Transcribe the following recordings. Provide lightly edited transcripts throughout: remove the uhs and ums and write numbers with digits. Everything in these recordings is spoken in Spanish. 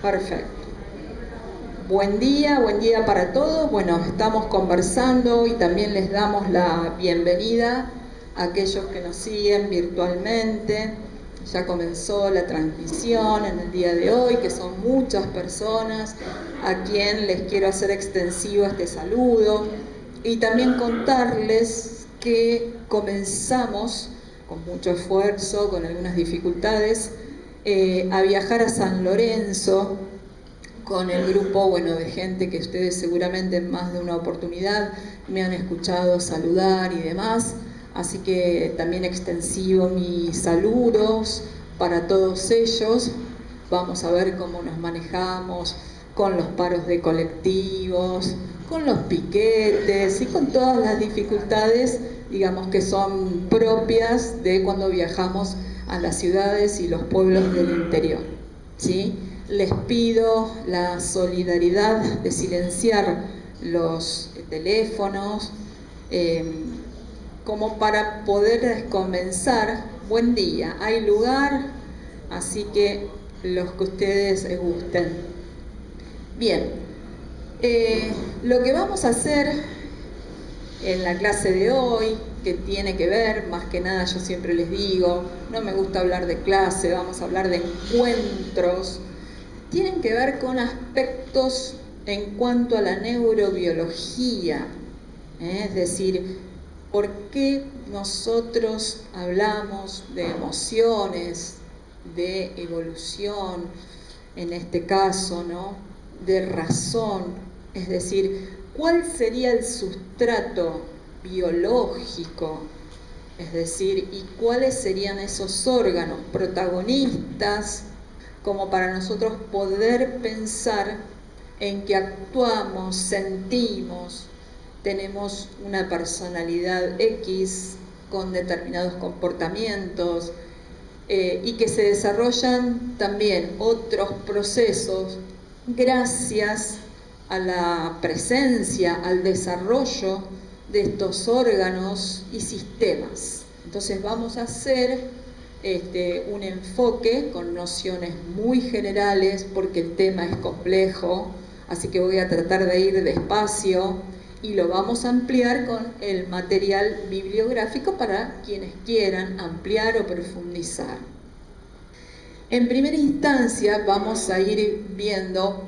Perfecto. Buen día para todos. Bueno, estamos conversando y también les damos la bienvenida a aquellos que nos siguen virtualmente. Ya comenzó la transmisión en el día de hoy, que son muchas personas a quien les quiero hacer extensivo este saludo y también contarles que comenzamos con mucho esfuerzo, con algunas dificultades, a viajar a San Lorenzo con el grupo, bueno, de gente que ustedes seguramente en más de una oportunidad me han escuchado saludar y demás. Así que también extensivo mis saludos para todos ellos. Vamos a ver cómo nos manejamos con los paros de colectivos, con los piquetes y con todas las dificultades, digamos, que son propias de cuando viajamos a las ciudades y los pueblos del interior, ¿sí? Les pido la solidaridad de silenciar los teléfonos, como para poder comenzar. Buen día, hay lugar, así que los que ustedes gusten. Bien, lo que vamos a hacer en la clase de hoy, que tiene que ver, más que nada, yo siempre les digo, no me gusta hablar de clase, vamos a hablar de encuentros, tienen que ver con aspectos en cuanto a la neurobiología, es decir, ¿por qué nosotros hablamos de emociones, de evolución, en este caso, ¿no? De razón? Es decir, ¿cuál sería el sustrato biológico? Es decir, ¿y cuáles serían esos órganos protagonistas como para nosotros poder pensar en que actuamos, sentimos, tenemos una personalidad X con determinados comportamientos y que se desarrollan también otros procesos gracias a la presencia, al desarrollo de estos órganos y sistemas? Entonces vamos a hacer un enfoque con nociones muy generales porque el tema es complejo, así que voy a tratar de ir despacio y lo vamos a ampliar con el material bibliográfico para quienes quieran ampliar o profundizar. En primera instancia vamos a ir viendo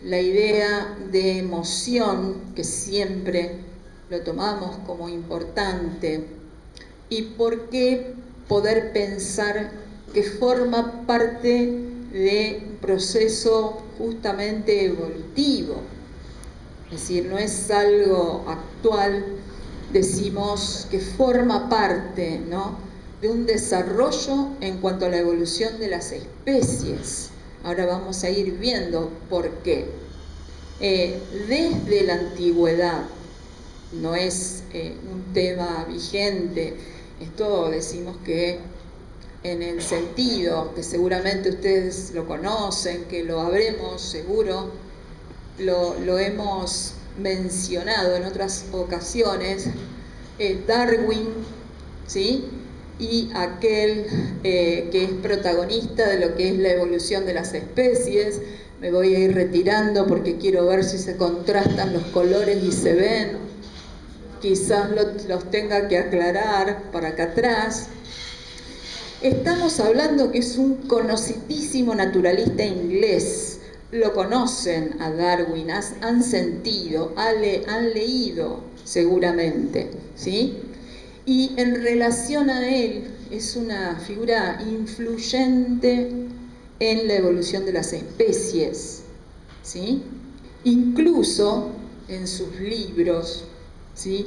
la idea de emoción, que siempre lo tomamos como importante, y por qué poder pensar que forma parte de un proceso justamente evolutivo. Es decir, no es algo actual, decimos que forma parte, ¿no?, de un desarrollo en cuanto a la evolución de las especies. Ahora vamos a ir viendo por qué. Desde la antigüedad, no es un tema vigente, esto decimos que en el sentido que seguramente ustedes lo conocen, que lo habremos seguro, lo hemos mencionado en otras ocasiones, Darwin, ¿sí?, y aquel que es protagonista de lo que es la evolución de las especies. Me voy a ir retirando porque quiero ver si se contrastan los colores y se ven. Quizás los tenga que aclarar para acá atrás. Estamos hablando que es un conocidísimo naturalista inglés. Lo conocen a Darwin, han sentido, han leído seguramente, ¿sí? Y en relación a él es una figura influyente en la evolución de las especies, ¿sí? Incluso en sus libros, ¿sí?,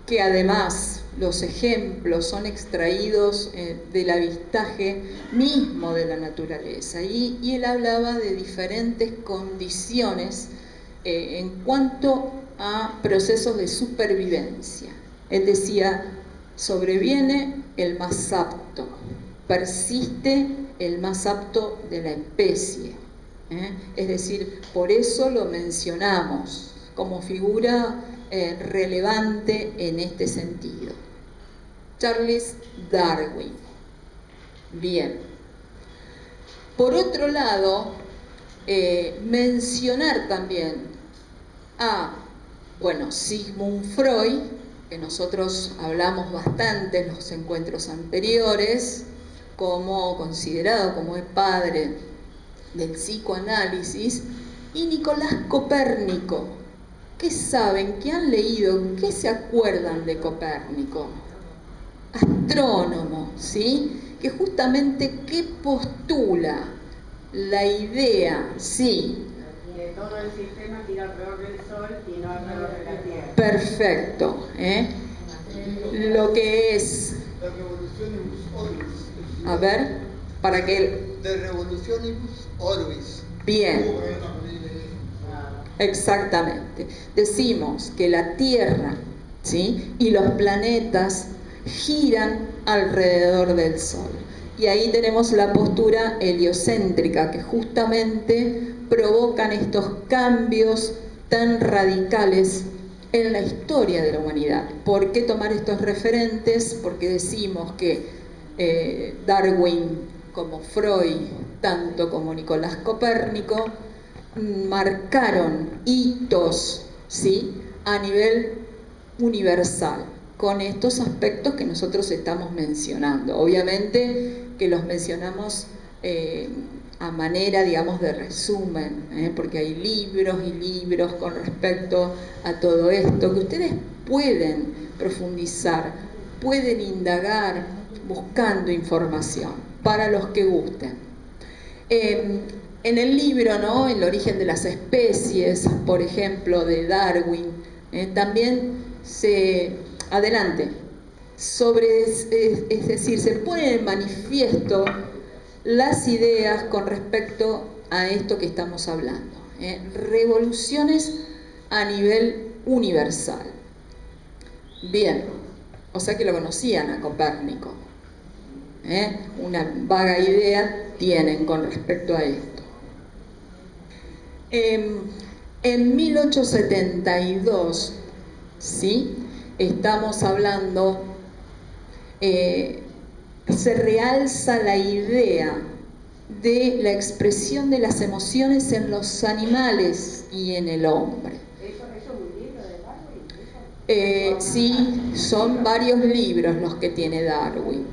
que además los ejemplos son extraídos del avistaje mismo de la naturaleza, y él hablaba de diferentes condiciones en cuanto a procesos de supervivencia. Él decía: sobreviene el más apto, persiste el más apto de la especie. Es decir, por eso lo mencionamos como figura relevante en este sentido. Charles Darwin. Bien. Por otro lado, mencionar también a, bueno, Sigmund Freud, que nosotros hablamos bastante en los encuentros anteriores, como considerado como el padre del psicoanálisis, y Nicolás Copérnico. ¿Qué saben? ¿Qué han leído? ¿Qué se acuerdan de Copérnico? Astrónomo, ¿sí? Que justamente, ¿qué postula? La idea, sí. De todo el sistema gira alrededor del Sol y no alrededor de la Tierra. Perfecto, ¿eh? Lo que es... De revolutionibus orbis. A ver, para que... De revolutionibus orbis. Bien. Exactamente. Decimos que la Tierra, ¿sí?, y los planetas giran alrededor del Sol. Y ahí tenemos la postura heliocéntrica, que justamente provocan estos cambios tan radicales en la historia de la humanidad. ¿Por qué tomar estos referentes? Porque decimos que Darwin, como Freud, tanto como Nicolás Copérnico, marcaron hitos, ¿sí?, a nivel universal, con estos aspectos que nosotros estamos mencionando. Obviamente que los mencionamos a manera, digamos, de resumen, porque hay libros y libros con respecto a todo esto, que ustedes pueden profundizar, pueden indagar buscando información, para los que gusten. En el libro, ¿no?, El origen de las especies, por ejemplo, de Darwin, también se... Adelante. Es decir, se ponen en manifiesto las ideas con respecto a esto que estamos hablando. Revoluciones a nivel universal. Bien, o sea que lo conocían a Copérnico. Una vaga idea tienen con respecto a esto. En 1872, ¿sí?, estamos hablando, se realza la idea de la expresión de las emociones en los animales y en el hombre. ¿Eso es un libro de Darwin? Sí, son varios libros los que tiene Darwin.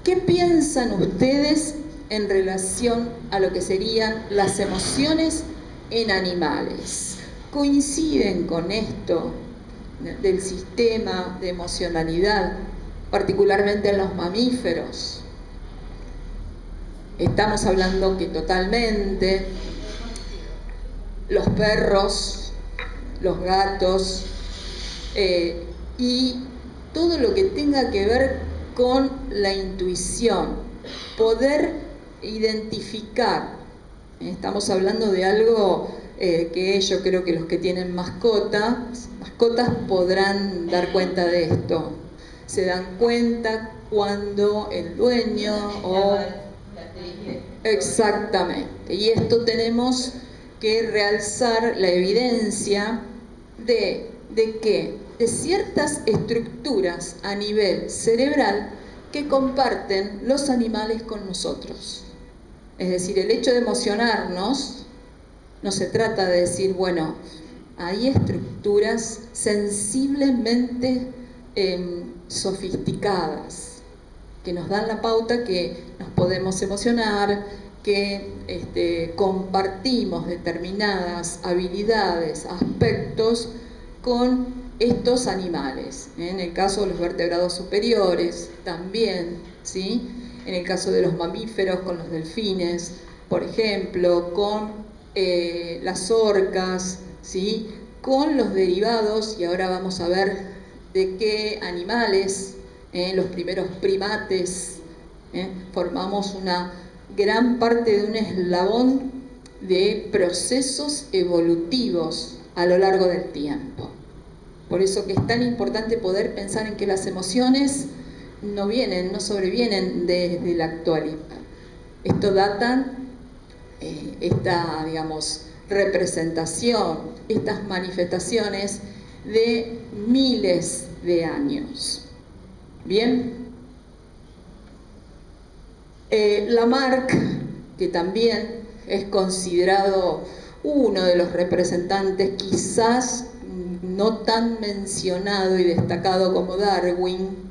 ¿Qué piensan ustedes en relación a lo que serían las emociones en animales? ¿Coinciden con esto del sistema de emocionalidad, particularmente en los mamíferos? Estamos hablando que totalmente los perros, los gatos y todo lo que tenga que ver con la intuición, poder identificar. Estamos hablando de algo que yo creo que los que tienen mascotas podrán dar cuenta de esto. Se dan cuenta cuando el dueño o... Exactamente. Y esto tenemos que realzar la evidencia de qué, de ciertas estructuras a nivel cerebral que comparten los animales con nosotros. Es decir, el hecho de emocionarnos no se trata de decir, bueno, hay estructuras sensiblemente sofisticadas que nos dan la pauta que nos podemos emocionar, que compartimos determinadas habilidades, aspectos con estos animales. En el caso de los vertebrados superiores también, ¿sí? En el caso de los mamíferos, con los delfines, por ejemplo, con las orcas, ¿sí?, con los derivados, y ahora vamos a ver de qué animales, los primeros primates, formamos una gran parte de un eslabón de procesos evolutivos a lo largo del tiempo. Por eso que es tan importante poder pensar en que las emociones no sobrevienen desde la actualidad. Esto datan, esta, digamos, representación, estas manifestaciones de miles de años. Bien, Lamarck que también es considerado uno de los representantes, quizás no tan mencionado y destacado como Darwin,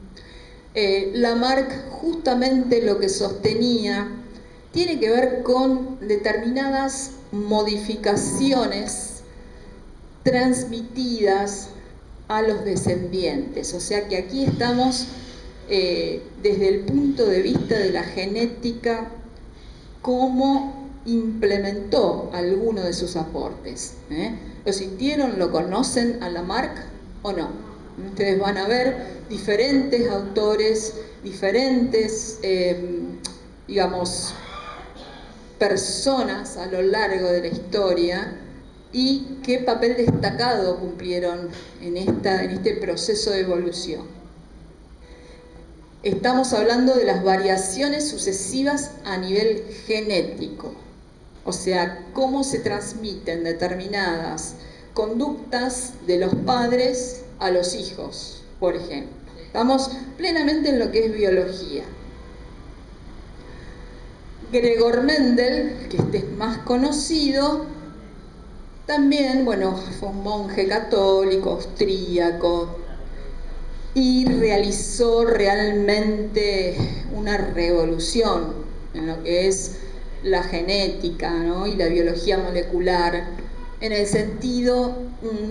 Lamarck justamente lo que sostenía tiene que ver con determinadas modificaciones transmitidas a los descendientes. O sea que aquí estamos desde el punto de vista de la genética, cómo implementó alguno de sus aportes. ¿Lo sintieron? ¿Lo conocen a Lamarck o no? Ustedes van a ver diferentes autores, diferentes, digamos, personas a lo largo de la historia y qué papel destacado cumplieron en este proceso de evolución. Estamos hablando de las variaciones sucesivas a nivel genético, o sea, cómo se transmiten determinadas conductas de los padres a los hijos, por ejemplo. Estamos plenamente en lo que es biología. Gregor Mendel, que este es más conocido, también, bueno, fue un monje católico, austríaco, y realizó realmente una revolución en lo que es la genética, ¿no? Y la biología molecular, en el sentido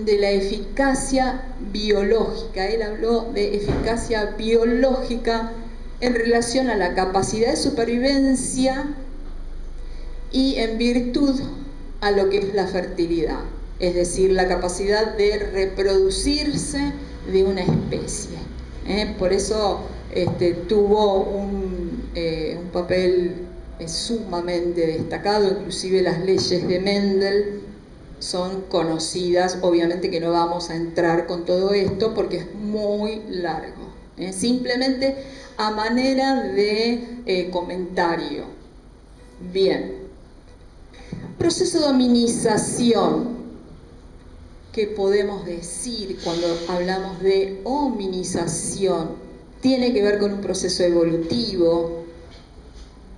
de la eficacia biológica. Él habló de eficacia biológica en relación a la capacidad de supervivencia y en virtud a lo que es la fertilidad, es decir, la capacidad de reproducirse de una especie. Por eso tuvo un papel sumamente destacado, inclusive las leyes de Mendel son conocidas. Obviamente que no vamos a entrar con todo esto porque es muy largo, simplemente a manera de comentario. Bien, proceso de hominización. ¿Qué podemos decir cuando hablamos de hominización? Tiene que ver con un proceso evolutivo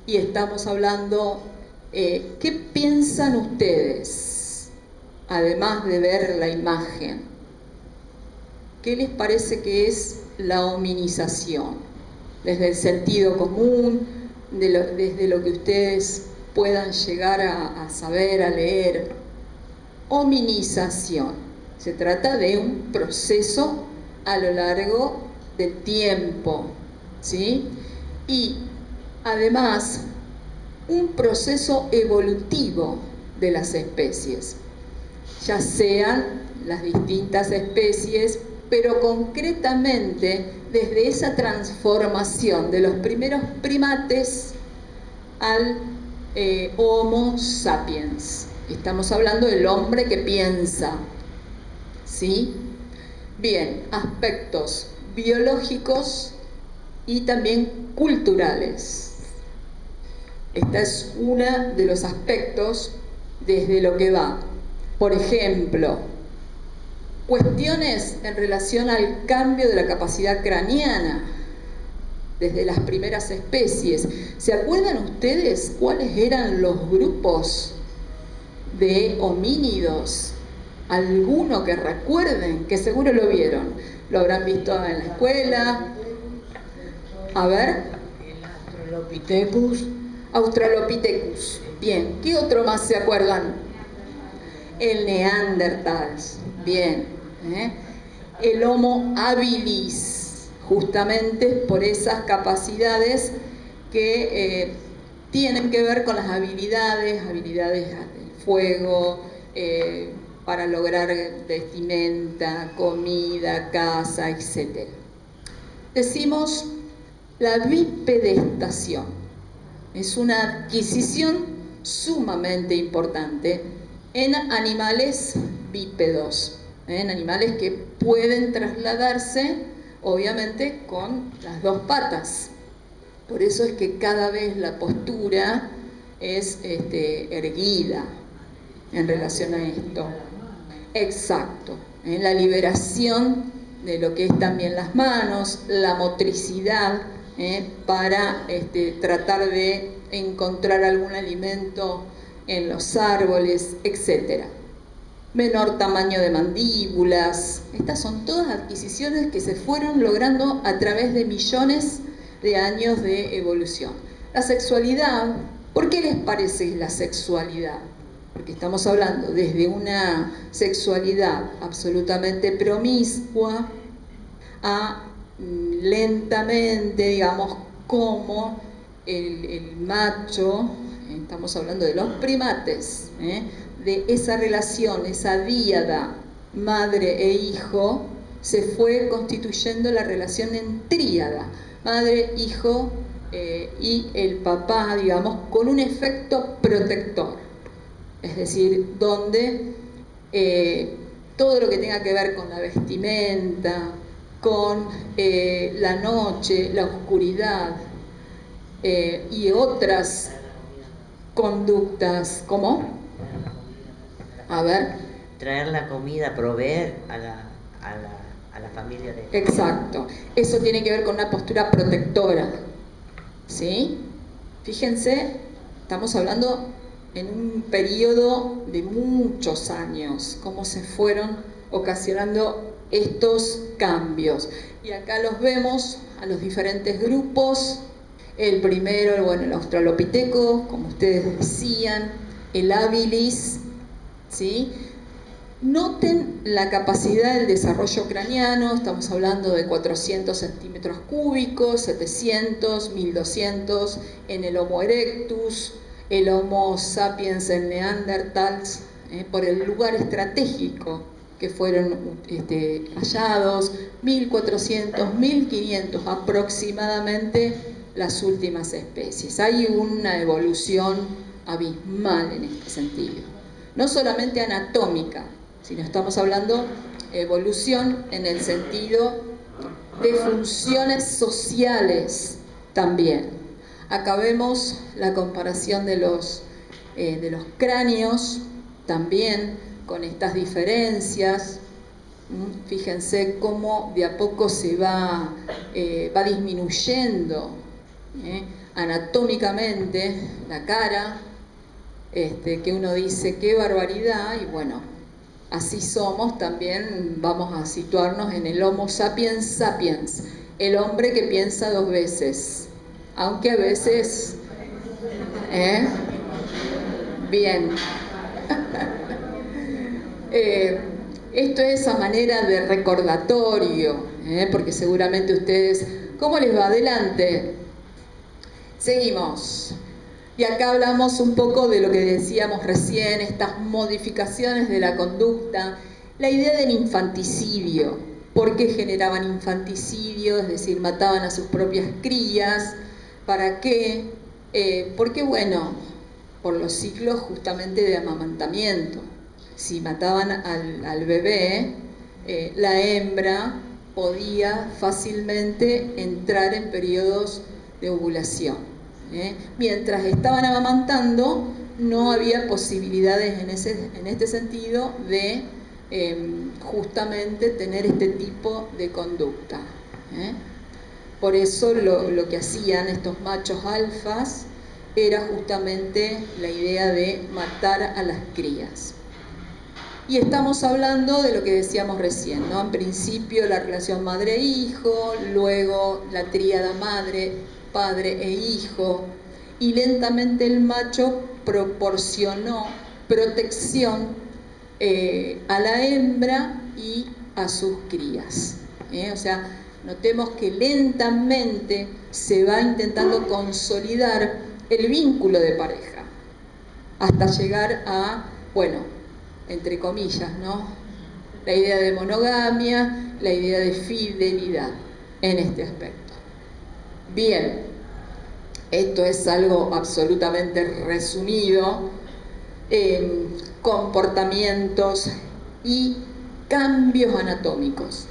y estamos hablando, ¿qué piensan ustedes? Además de ver la imagen, ¿qué les parece que es la hominización? Desde el sentido común, desde lo que ustedes puedan llegar a saber, a leer. Hominización. Se trata de un proceso a lo largo del tiempo, ¿sí? Y además un proceso evolutivo de las especies, ya sean las distintas especies, pero concretamente desde esa transformación de los primeros primates al Homo sapiens. Estamos hablando del hombre que piensa, ¿sí? Bien, aspectos biológicos y también culturales. Este es uno de los aspectos desde lo que va. Por ejemplo, cuestiones en relación al cambio de la capacidad craneana desde las primeras especies. ¿Se acuerdan ustedes cuáles eran los grupos de homínidos? ¿Alguno que recuerden? Que seguro lo vieron. Lo habrán visto en la escuela. A ver. El Australopithecus. Australopithecus. Bien. ¿Qué otro más se acuerdan? El Neandertal. Bien. El Homo habilis. Justamente por esas capacidades que tienen que ver con las habilidades del fuego, para lograr vestimenta, comida, casa, etc. Decimos la bipedestación. Es una adquisición sumamente importante en animales bípedos, en animales que pueden trasladarse, obviamente, con las dos patas. Por eso es que cada vez la postura es erguida en relación a esto. Exacto, la liberación de lo que es también las manos, la motricidad para tratar de encontrar algún alimento en los árboles, etc. Menor tamaño de mandíbulas. Estas son todas adquisiciones que se fueron logrando a través de millones de años de evolución. La sexualidad, ¿por qué les parece la sexualidad? Porque estamos hablando desde una sexualidad absolutamente promiscua a lentamente, digamos, como el macho, estamos hablando de los primates, de esa relación, esa díada madre e hijo, se fue constituyendo la relación en tríada, madre, hijo y el papá, digamos, con un efecto protector. Es decir, donde todo lo que tenga que ver con la vestimenta, con la noche, la oscuridad y otras conductas, ¿cómo? A ver. Traer la comida, proveer a la familia de... Exacto. Eso tiene que ver con una postura protectora, ¿sí? Fíjense, estamos hablando en un periodo de muchos años, cómo se fueron ocasionando estos cambios. Y acá los vemos a los diferentes grupos. El primero, bueno, el australopiteco, como ustedes decían, el habilis, ¿sí? Noten la capacidad del desarrollo craneano, estamos hablando de 400 centímetros cúbicos, 700, 1200 en el Homo erectus, el Homo sapiens en Neanderthals, por el lugar estratégico que fueron hallados, 1400, 1500 aproximadamente las últimas especies. Hay una evolución abismal en este sentido, no solamente anatómica, sino estamos hablando de evolución en el sentido de funciones sociales también. Acá vemos la comparación de los cráneos, también con estas diferencias. Fíjense cómo de a poco se va disminuyendo anatómicamente la cara, que uno dice qué barbaridad, y bueno, así somos. También vamos a situarnos en el Homo sapiens sapiens, el hombre que piensa dos veces. Aunque a veces, bien, esto es a manera de recordatorio, porque seguramente ustedes, ¿cómo les va? Adelante. Seguimos. Y acá hablamos un poco de lo que decíamos recién, estas modificaciones de la conducta, la idea del infanticidio. ¿Por qué generaban infanticidio? Es decir, mataban a sus propias crías. ¿Para qué? Porque, bueno, por los ciclos justamente de amamantamiento. Si mataban al bebé, la hembra podía fácilmente entrar en periodos de ovulación. Mientras estaban amamantando, no había posibilidades en este sentido de justamente tener este tipo de conducta. Por eso lo que hacían estos machos alfas era justamente la idea de matar a las crías. Y estamos hablando de lo que decíamos recién, ¿no? En principio la relación madre-hijo, luego la tríada madre, padre e hijo, y lentamente el macho proporcionó protección a la hembra y a sus crías. O sea, notemos que lentamente se va intentando consolidar el vínculo de pareja, hasta llegar a, bueno, entre comillas, ¿no?, la idea de monogamia, la idea de fidelidad en este aspecto. Bien, esto es algo absolutamente resumido. Comportamientos y cambios anatómicos.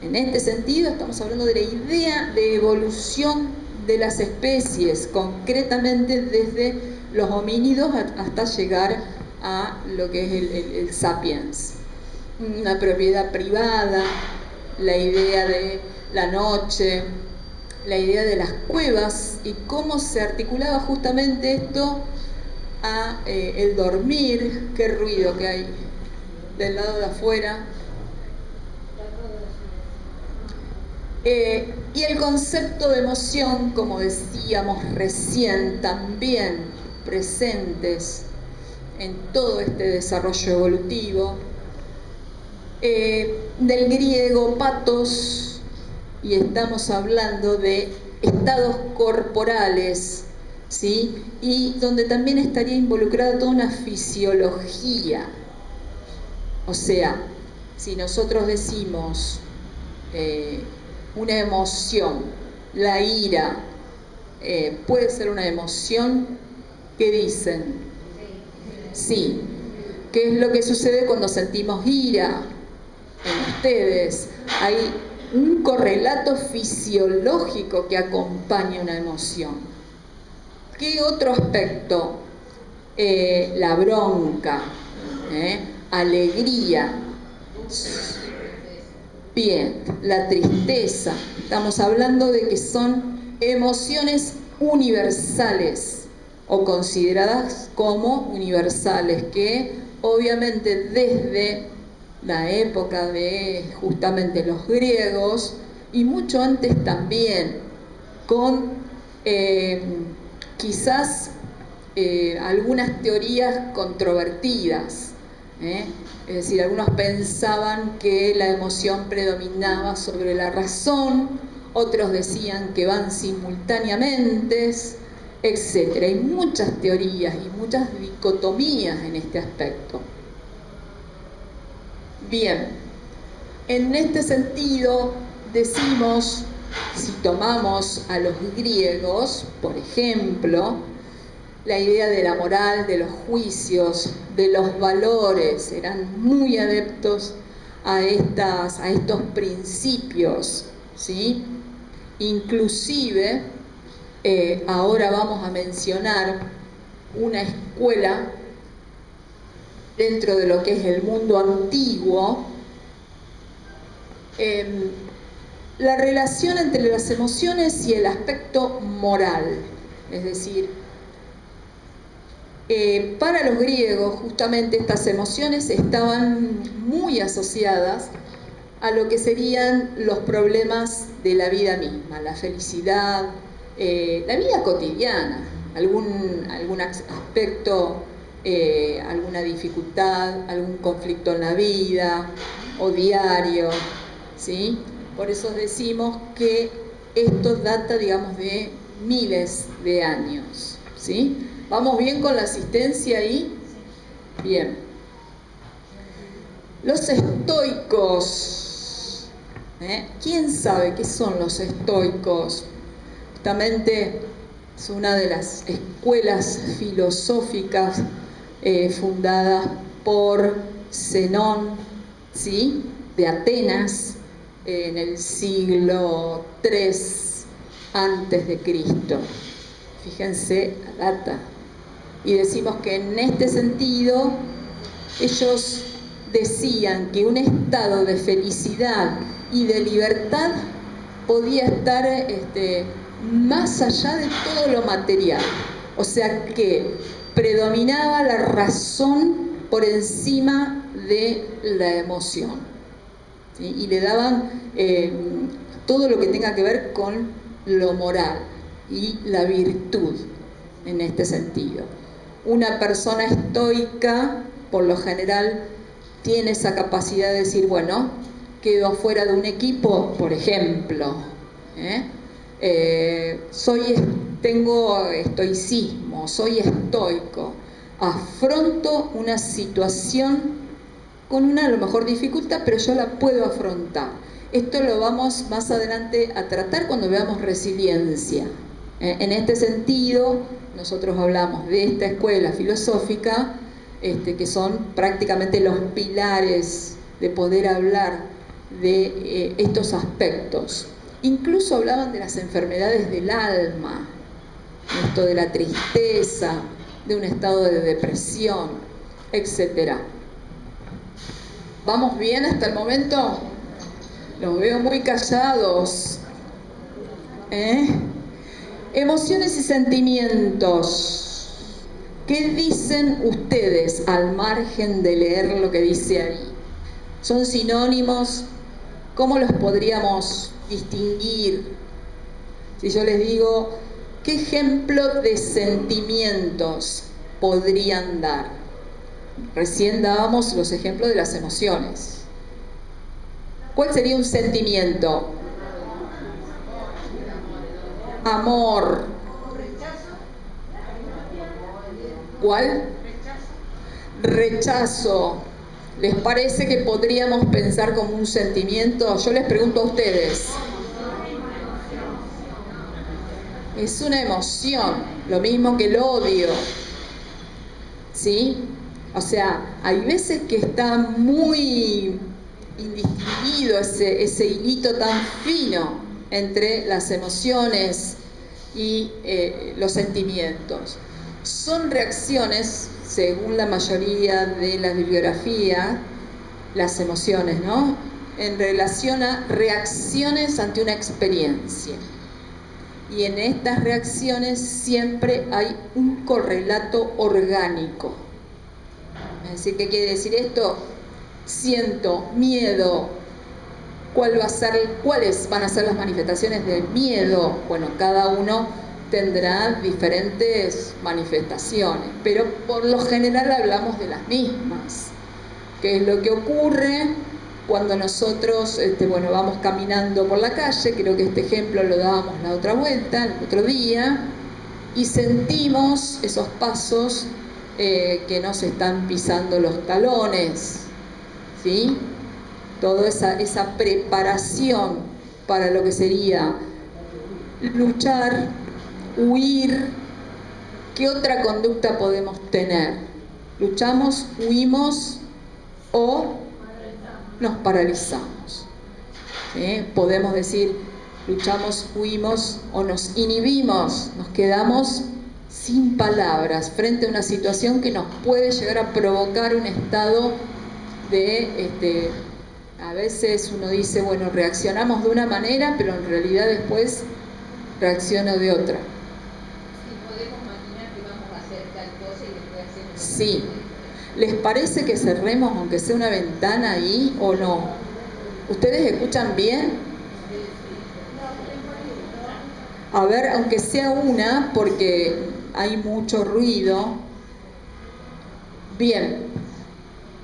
En este sentido estamos hablando de la idea de evolución de las especies, concretamente desde los homínidos hasta llegar a lo que es el sapiens. Una propiedad privada, la idea de la noche, la idea de las cuevas y cómo se articulaba justamente esto a el dormir, qué ruido que hay del lado de afuera. Y el concepto de emoción, como decíamos recién, también presentes en todo este desarrollo evolutivo, del griego patos, y estamos hablando de estados corporales, ¿sí? Y donde también estaría involucrada toda una fisiología. O sea, si nosotros decimos una emoción, la ira, puede ser una emoción, ¿qué dicen? Sí. ¿Qué es lo que sucede cuando sentimos ira en ustedes? Hay un correlato fisiológico que acompaña una emoción. ¿Qué otro aspecto? La bronca, alegría. Bien, la tristeza. Estamos hablando de que son emociones universales o consideradas como universales, que obviamente desde la época de justamente los griegos y mucho antes también, con quizás algunas teorías controvertidas. Es decir, algunos pensaban que la emoción predominaba sobre la razón, otros decían que van simultáneamente, etc. Hay muchas teorías y muchas dicotomías en este aspecto. Bien, en este sentido decimos, si tomamos a los griegos, por ejemplo, la idea de la moral, de los juicios, de los valores, eran muy adeptos a estos principios, ¿sí? Inclusive, ahora vamos a mencionar una escuela dentro de lo que es el mundo antiguo, la relación entre las emociones y el aspecto moral, es decir, para los griegos justamente estas emociones estaban muy asociadas a lo que serían los problemas de la vida misma, la felicidad, la vida cotidiana, algún aspecto, alguna dificultad, algún conflicto en la vida o diario, ¿sí? Por eso decimos que esto data, digamos, de miles de años, ¿sí? ¿Vamos bien con la asistencia ahí? Bien. Los estoicos. ¿Quién sabe qué son los estoicos? Justamente es una de las escuelas filosóficas fundadas por Zenón, ¿sí? De Atenas, en el siglo III antes de Cristo. Fíjense la data. Y decimos que en este sentido ellos decían que un estado de felicidad y de libertad podía estar más allá de todo lo material. O sea que predominaba la razón por encima de la emoción, ¿sí? Y le daban todo lo que tenga que ver con lo moral y la virtud en este sentido. Una persona estoica, por lo general, tiene esa capacidad de decir, bueno, quedo fuera de un equipo, por ejemplo, tengo estoicismo, soy estoico, afronto una situación con una a lo mejor dificultad, pero yo la puedo afrontar. Esto lo vamos más adelante a tratar cuando veamos resiliencia. En este sentido, nosotros hablamos de esta escuela filosófica, que son prácticamente los pilares de poder hablar de estos aspectos. Incluso hablaban de las enfermedades del alma, esto de la tristeza, de un estado de depresión, etc. ¿Vamos bien hasta el momento? Los veo muy callados. Emociones y sentimientos. ¿Qué dicen ustedes al margen de leer lo que dice ahí? ¿Son sinónimos? ¿Cómo los podríamos distinguir? Si yo les digo, ¿qué ejemplo de sentimientos podrían dar? Recién dábamos los ejemplos de las emociones. ¿Cuál sería un sentimiento? Amor. ¿Cuál? Rechazo. ¿Les parece que podríamos pensar como un sentimiento? Yo les pregunto a ustedes. Es una emoción, lo mismo que el odio. ¿Sí? O sea, hay veces que está muy indistinguido ese hilito tan fino entre las emociones y los sentimientos. Son reacciones, según la mayoría de la bibliografía, las emociones, ¿no? En relación a reacciones ante una experiencia. Y en estas reacciones siempre hay un correlato orgánico. Es decir, ¿qué quiere decir esto? Siento miedo. ¿Cuáles van a ser las manifestaciones del miedo? Bueno, cada uno tendrá diferentes manifestaciones, pero por lo general hablamos de las mismas. ¿Qué es lo que ocurre cuando nosotros vamos caminando por la calle? Creo que este ejemplo lo dábamos la otra vuelta, el otro día, y sentimos esos pasos que nos están pisando los talones, ¿sí? Toda esa preparación para lo que sería luchar, huir. ¿Qué otra conducta podemos tener? ¿Luchamos, huimos o nos paralizamos? ¿Sí? Podemos decir, luchamos, huimos o nos inhibimos, nos quedamos sin palabras frente a una situación que nos puede llegar a provocar un estado de, a veces uno dice, bueno, reaccionamos de una manera, pero en realidad después reacciono de otra. Podemos imaginar que vamos a hacer tal cosa y después hacemos. Sí. ¿Les parece que cerremos aunque sea una ventana ahí o no? ¿Ustedes escuchan bien? A ver, aunque sea una, porque hay mucho ruido. Bien.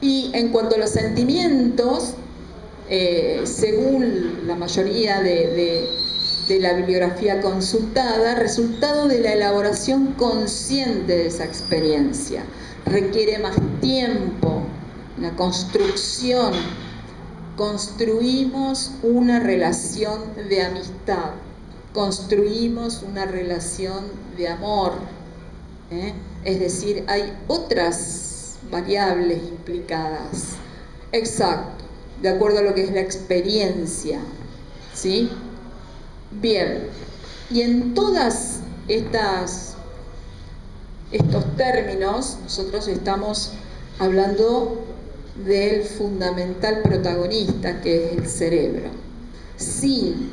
Y en cuanto a los sentimientos, según la mayoría de la bibliografía consultada, resultado de la elaboración consciente de esa experiencia. Requiere más tiempo, la construcción. Construimos una relación de amistad, construimos una relación de amor. Es decir, hay otras variables implicadas. Exacto, de acuerdo a lo que es la experiencia. ¿Sí? Bien, y en todas estos términos nosotros estamos hablando del fundamental protagonista, que es el cerebro. Sin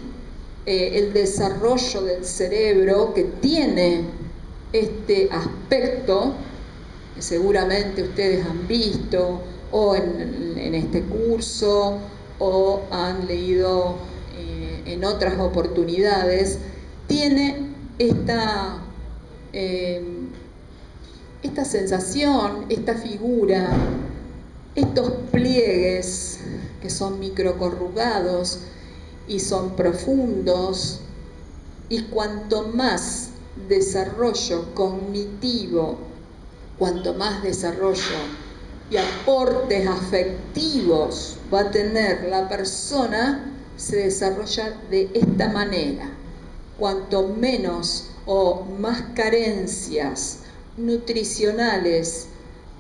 el desarrollo del cerebro, que tiene este aspecto que seguramente ustedes han visto o en este curso o han leído en otras oportunidades, tiene esta sensación, esta figura, estos pliegues que son microcorrugados y son profundos, y cuanto más desarrollo cognitivo, cuanto más desarrollo y aportes afectivos va a tener la persona, se desarrolla de esta manera. Cuanto menos o más carencias nutricionales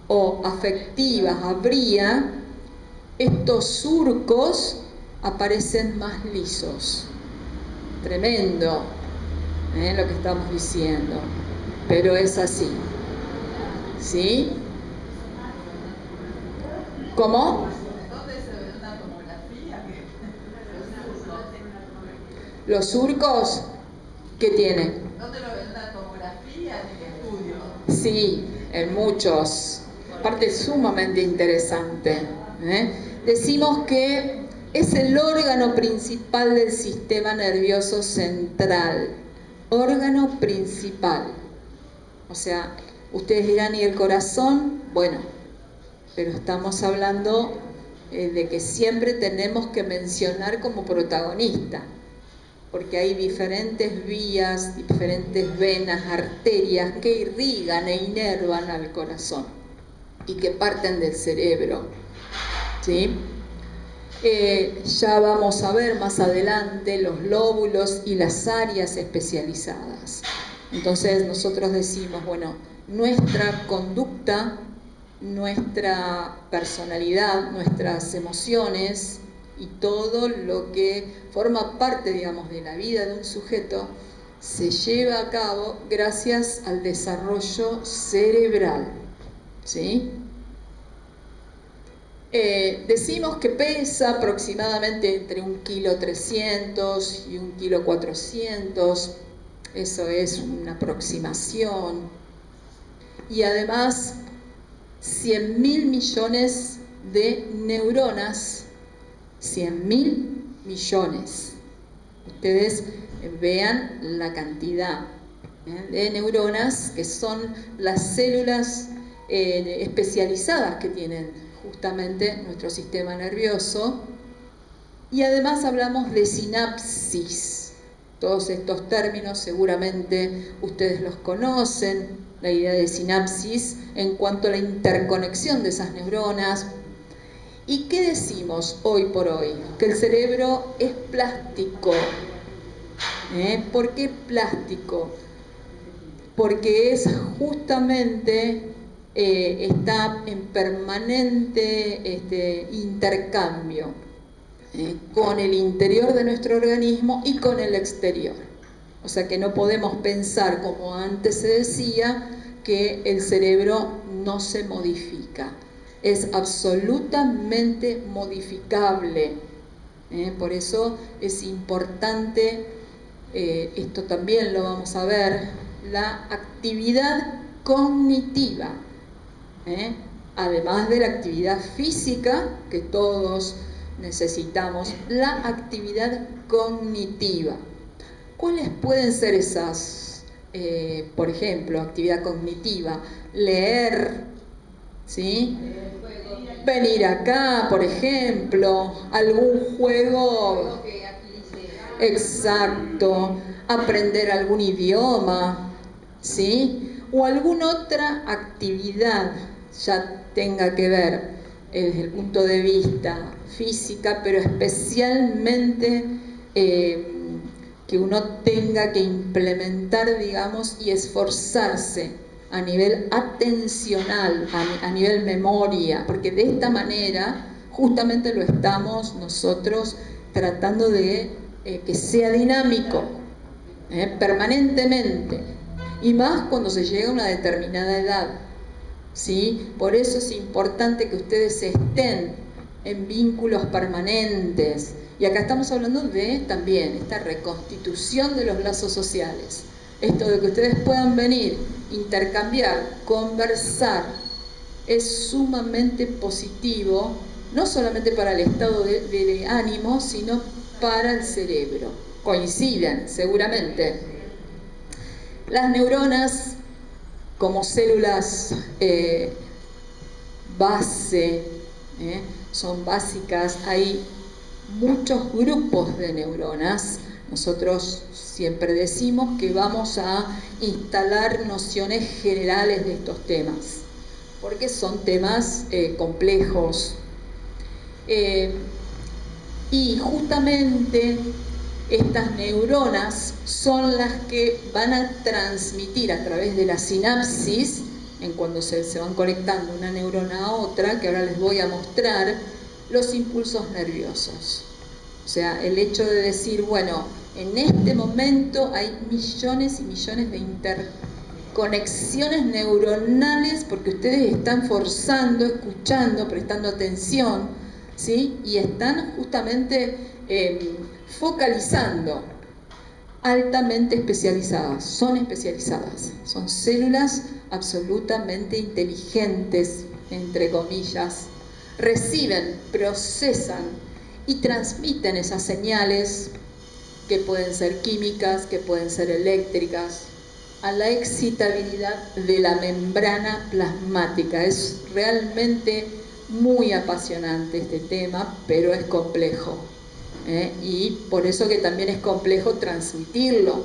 o afectivas habría, estos surcos aparecen más lisos. Tremendo, lo que estamos diciendo, pero es así. ¿Sí? ¿Cómo? Los surcos, ¿Qué tiene? ¿Dónde lo ven? ¿Una tomografía? ¿En qué estudio? Sí, en muchos. Aparte es sumamente interesante. Decimos que es el órgano principal del sistema nervioso central. Órgano principal. O sea, ustedes dirán, ¿y el corazón? Bueno, pero estamos hablando de que siempre tenemos que mencionar como protagonista, porque hay diferentes vías, diferentes venas, arterias que irrigan e inervan al corazón y que parten del cerebro, ¿sí? Ya vamos a ver más adelante los lóbulos y las áreas especializadas. Entonces nosotros decimos, bueno, nuestra conducta, nuestra personalidad, nuestras emociones y todo lo que forma parte, digamos, de la vida de un sujeto se lleva a cabo gracias al desarrollo cerebral, ¿sí? Decimos que pesa aproximadamente entre 1,3 kg y 1,4 kg, eso es una aproximación, y además 100.000 millones de neuronas, 100.000 millones. Ustedes vean la cantidad de neuronas que son las células especializadas que tienen justamente nuestro sistema nervioso. Y además hablamos de sinapsis. Todos estos términos seguramente ustedes los conocen, la idea de sinapsis en cuanto a la interconexión de esas neuronas. ¿Y qué decimos hoy por hoy? Que el cerebro es plástico. ¿Por qué plástico? Porque es justamente, está en permanente intercambio con el interior de nuestro organismo y con el exterior. O sea que no podemos pensar, como antes se decía, que el cerebro no se modifica. Es absolutamente modificable. Por eso es importante, esto también lo vamos a ver, la actividad cognitiva. Además de la actividad física, que todos necesitamos, la actividad cognitiva. ¿Cuáles pueden ser esas? Por ejemplo, actividad cognitiva, leer, ¿sí? Venir acá, por ejemplo, algún juego, exacto, aprender algún idioma, ¿sí? O alguna otra actividad, ya tenga que ver desde el punto de vista física, pero especialmente que uno tenga que implementar, digamos, y esforzarse a nivel atencional, a nivel memoria, porque de esta manera justamente lo estamos nosotros tratando de que sea dinámico, permanentemente, y más cuando se llega a una determinada edad, ¿sí? Por eso es importante que ustedes estén en vínculos permanentes. Y acá estamos hablando de también esta reconstitución de los lazos sociales. Esto de que ustedes puedan venir, intercambiar, conversar, es sumamente positivo, no solamente para el estado de ánimo, sino para el cerebro. Coinciden, seguramente. Las neuronas, como células base, son básicas, hay muchos grupos de neuronas. Nosotros siempre decimos que vamos a instalar nociones generales de estos temas, porque son temas complejos. Y justamente estas neuronas son las que van a transmitir a través de la sinapsis, en cuando se van conectando una neurona a otra, que ahora les voy a mostrar, los impulsos nerviosos. O sea, el hecho de decir, bueno, en este momento hay millones y millones de interconexiones neuronales porque ustedes están forzando, escuchando, prestando atención, ¿sí? Y están justamente focalizando. altamente especializadas, son células absolutamente inteligentes, entre comillas, reciben, procesan y transmiten esas señales que pueden ser químicas, que pueden ser eléctricas, a la excitabilidad de la membrana plasmática. Es realmente muy apasionante este tema, pero es complejo, y por eso que también es complejo transmitirlo.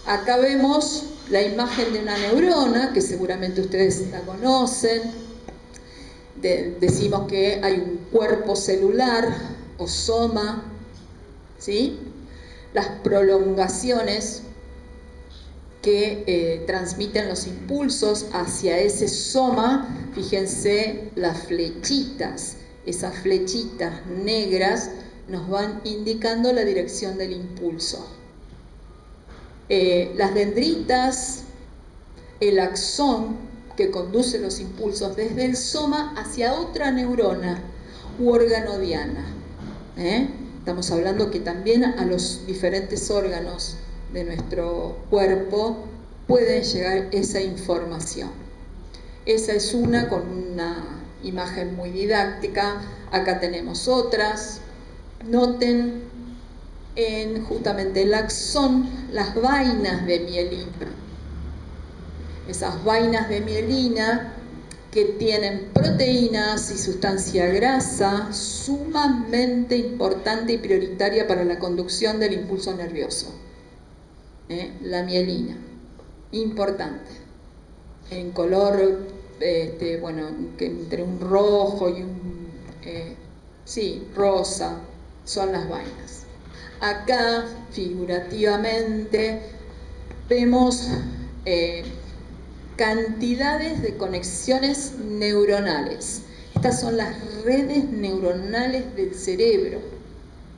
Acá vemos la imagen de una neurona, que seguramente ustedes la conocen. Decimos que hay un cuerpo celular o soma, ¿sí? Las prolongaciones que transmiten los impulsos hacia ese soma, fíjense las flechitas, esas flechitas negras nos van indicando la dirección del impulso. Las dendritas, el axón que conduce los impulsos desde el soma hacia otra neurona u órgano diana. Estamos hablando que también a los diferentes órganos de nuestro cuerpo pueden llegar esa información. Esa es una con una imagen muy didáctica. Acá tenemos otras. Noten en justamente el axón las vainas de mielina. Esas vainas de mielina que tienen proteínas y sustancia grasa sumamente importante y prioritaria para la conducción del impulso nervioso. La mielina, importante, en color, bueno, entre un rojo y un, rosa, son las vainas. Acá, figurativamente, vemos cantidades de conexiones neuronales. Estas son las redes neuronales del cerebro.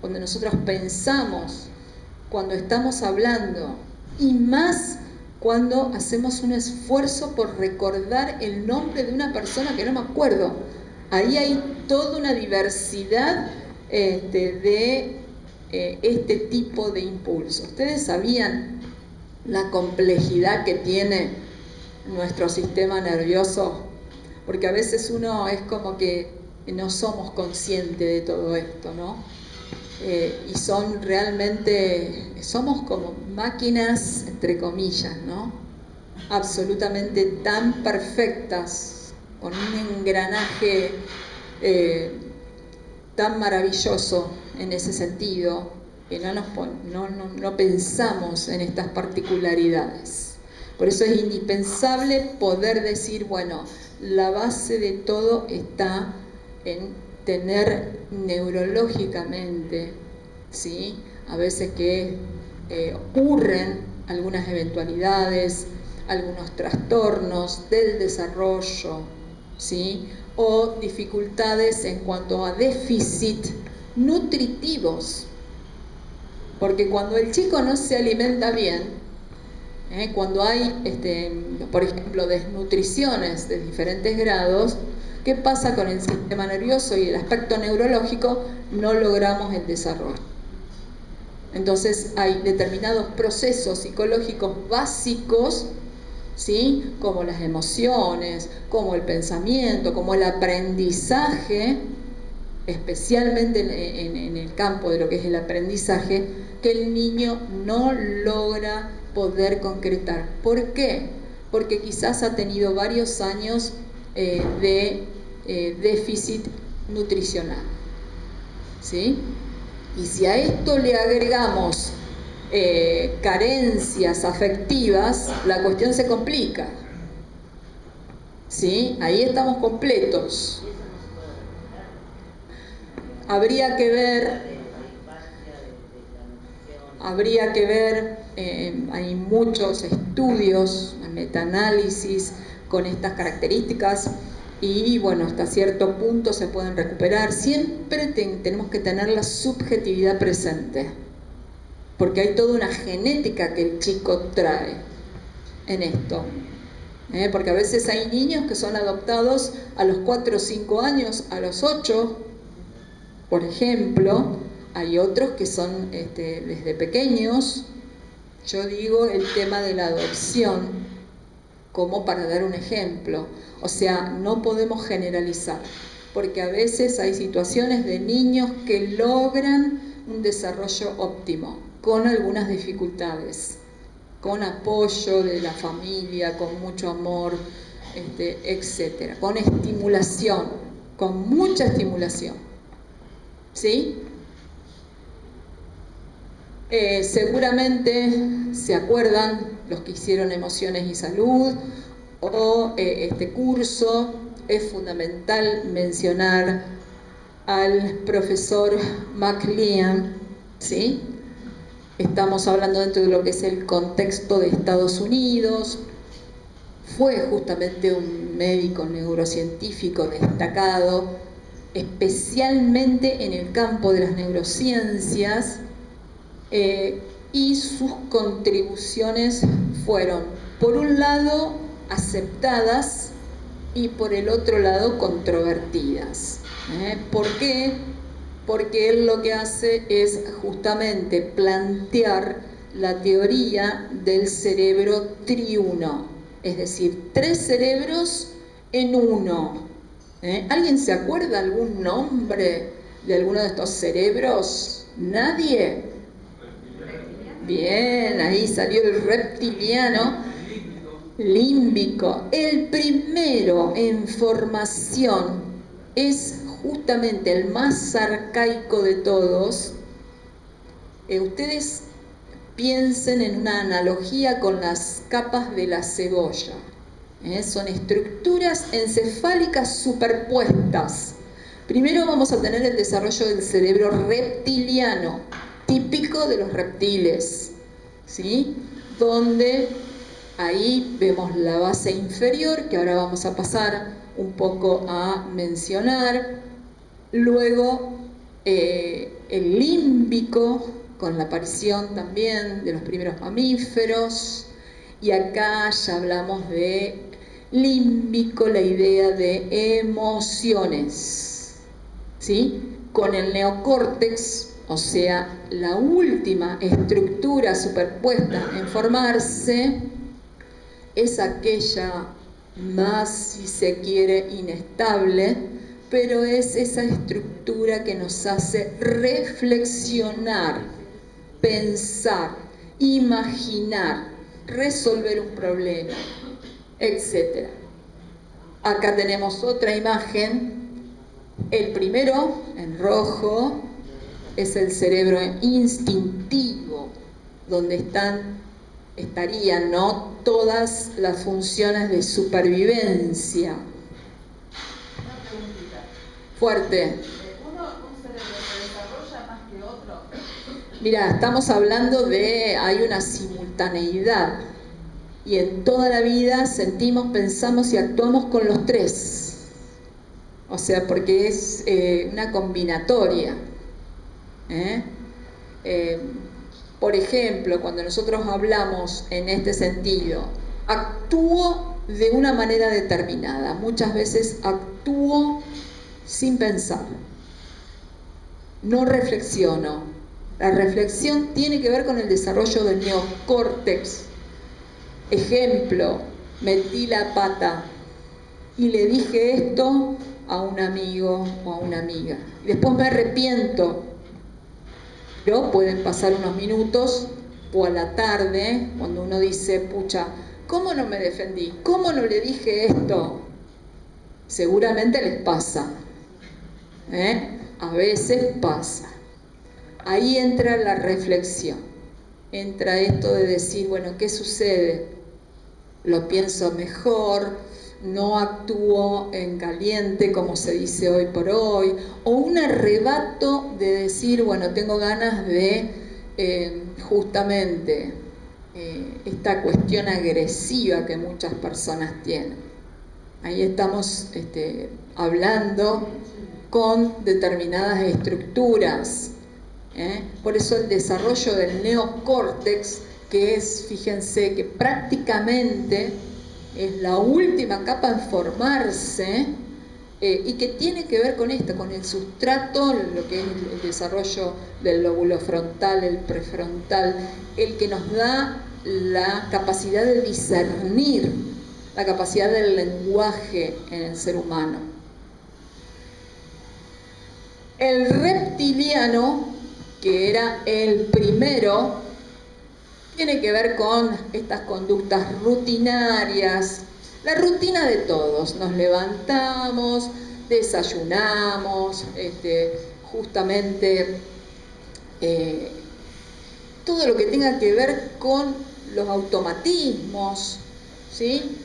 Cuando nosotros pensamos, cuando estamos hablando, y más cuando hacemos un esfuerzo por recordar el nombre de una persona que no me acuerdo. Ahí hay toda una diversidad de este tipo de impulso. ¿Ustedes sabían la complejidad que tiene nuestro sistema nervioso? Porque a veces uno es como que no somos conscientes de todo esto, ¿no? Y son realmente, somos como máquinas, entre comillas, ¿no? Absolutamente tan perfectas, con un engranaje tan maravilloso en ese sentido, que no pensamos en estas particularidades. Por eso es indispensable poder decir, bueno, la base de todo está en tener neurológicamente, ¿sí? A veces que ocurren algunas eventualidades, algunos trastornos del desarrollo, ¿sí? O dificultades en cuanto a déficit nutritivos, porque cuando el chico no se alimenta bien, cuando hay, por ejemplo, desnutriciones de diferentes grados, ¿qué pasa con el sistema nervioso y el aspecto neurológico? No logramos el desarrollo. Entonces hay determinados procesos psicológicos básicos, ¿sí? Como las emociones, como el pensamiento, como el aprendizaje, especialmente en el campo de lo que es el aprendizaje, que el niño no logra poder concretar. ¿Por qué? Porque quizás ha tenido varios años de déficit nutricional, ¿sí? Y si a esto le agregamos carencias afectivas, la cuestión se complica, ¿sí? Ahí estamos completos. Habría que ver, hay muchos estudios, metaanálisis con estas características, y bueno, hasta cierto punto se pueden recuperar. Siempre tenemos que tener la subjetividad presente, porque hay toda una genética que el chico trae en esto, porque a veces hay niños que son adoptados a los 4 o 5 años, a los 8, por ejemplo. Hay otros que son desde pequeños, Yo digo el tema de la adopción como para dar un ejemplo. O sea, no podemos generalizar, porque a veces hay situaciones de niños que logran un desarrollo óptimo, con algunas dificultades, con apoyo de la familia, con mucho amor, etcétera, con estimulación, con mucha estimulación. ¿Sí? Seguramente se acuerdan los que hicieron Emociones y Salud o este curso. Es fundamental mencionar al profesor McLean, ¿sí? Estamos hablando dentro de lo que es el contexto de Estados Unidos. Fue justamente un médico neurocientífico destacado, especialmente en el campo de las neurociencias, y sus contribuciones fueron, por un lado, aceptadas y por el otro lado, controvertidas. ¿Por qué? Porque él lo que hace es justamente plantear la teoría del cerebro triuno, es decir, 3 cerebros en uno. ¿Alguien se acuerda algún nombre de alguno de estos cerebros? ¿Nadie? Bien, ahí salió el reptiliano, límbico. El primero en formación es justamente el más arcaico de todos. Ustedes piensen en una analogía con las capas de la cebolla. Son estructuras encefálicas superpuestas. Primero vamos a tener el desarrollo del cerebro reptiliano, típico de los reptiles, ¿sí? Donde ahí vemos la base inferior, que ahora vamos a pasar un poco a mencionar. Luego el límbico, con la aparición también de los primeros mamíferos. Y acá ya hablamos de límbico, la idea de emociones, ¿sí? Con el neocórtex, o sea, la última estructura superpuesta en formarse, es aquella más, si se quiere, inestable, pero es esa estructura que nos hace reflexionar, pensar, imaginar, resolver un problema, etc. Acá tenemos otra imagen. El primero, en rojo, es el cerebro instintivo, donde estarían, ¿no?, todas las funciones de supervivencia. Una preguntita. Fuerte. ¿Un cerebro se desarrolla más que otro? Mira, estamos hablando de, hay una simultaneidad, y en toda la vida sentimos, pensamos y actuamos con los 3. O sea, porque es una combinatoria. Por ejemplo, cuando nosotros hablamos en este sentido, actúo de una manera determinada. Muchas veces actúo sin pensar. No reflexiono. La reflexión tiene que ver con el desarrollo del neocórtex. Ejemplo, metí la pata y le dije esto a un amigo o a una amiga. Y después me arrepiento. Pero pueden pasar unos minutos o a la tarde, cuando uno dice, pucha, ¿cómo no me defendí? ¿Cómo no le dije esto? Seguramente les pasa. A veces pasa. Ahí entra la reflexión. Entra esto de decir, bueno, ¿qué sucede? Lo pienso mejor, no actúo en caliente, como se dice hoy por hoy, o un arrebato de decir, bueno, tengo ganas de justamente esta cuestión agresiva que muchas personas tienen. Ahí estamos hablando con determinadas estructuras. Por eso el desarrollo del neocórtex, que es, fíjense, que prácticamente es la última capa en formarse, y que tiene que ver con esto, con el sustrato, lo que es el desarrollo del lóbulo frontal, el prefrontal, el que nos da la capacidad de discernir, la capacidad del lenguaje en el ser humano. El reptiliano, que era el primero, tiene que ver con estas conductas rutinarias, la rutina de todos. Nos levantamos, desayunamos, justamente todo lo que tenga que ver con los automatismos, ¿sí?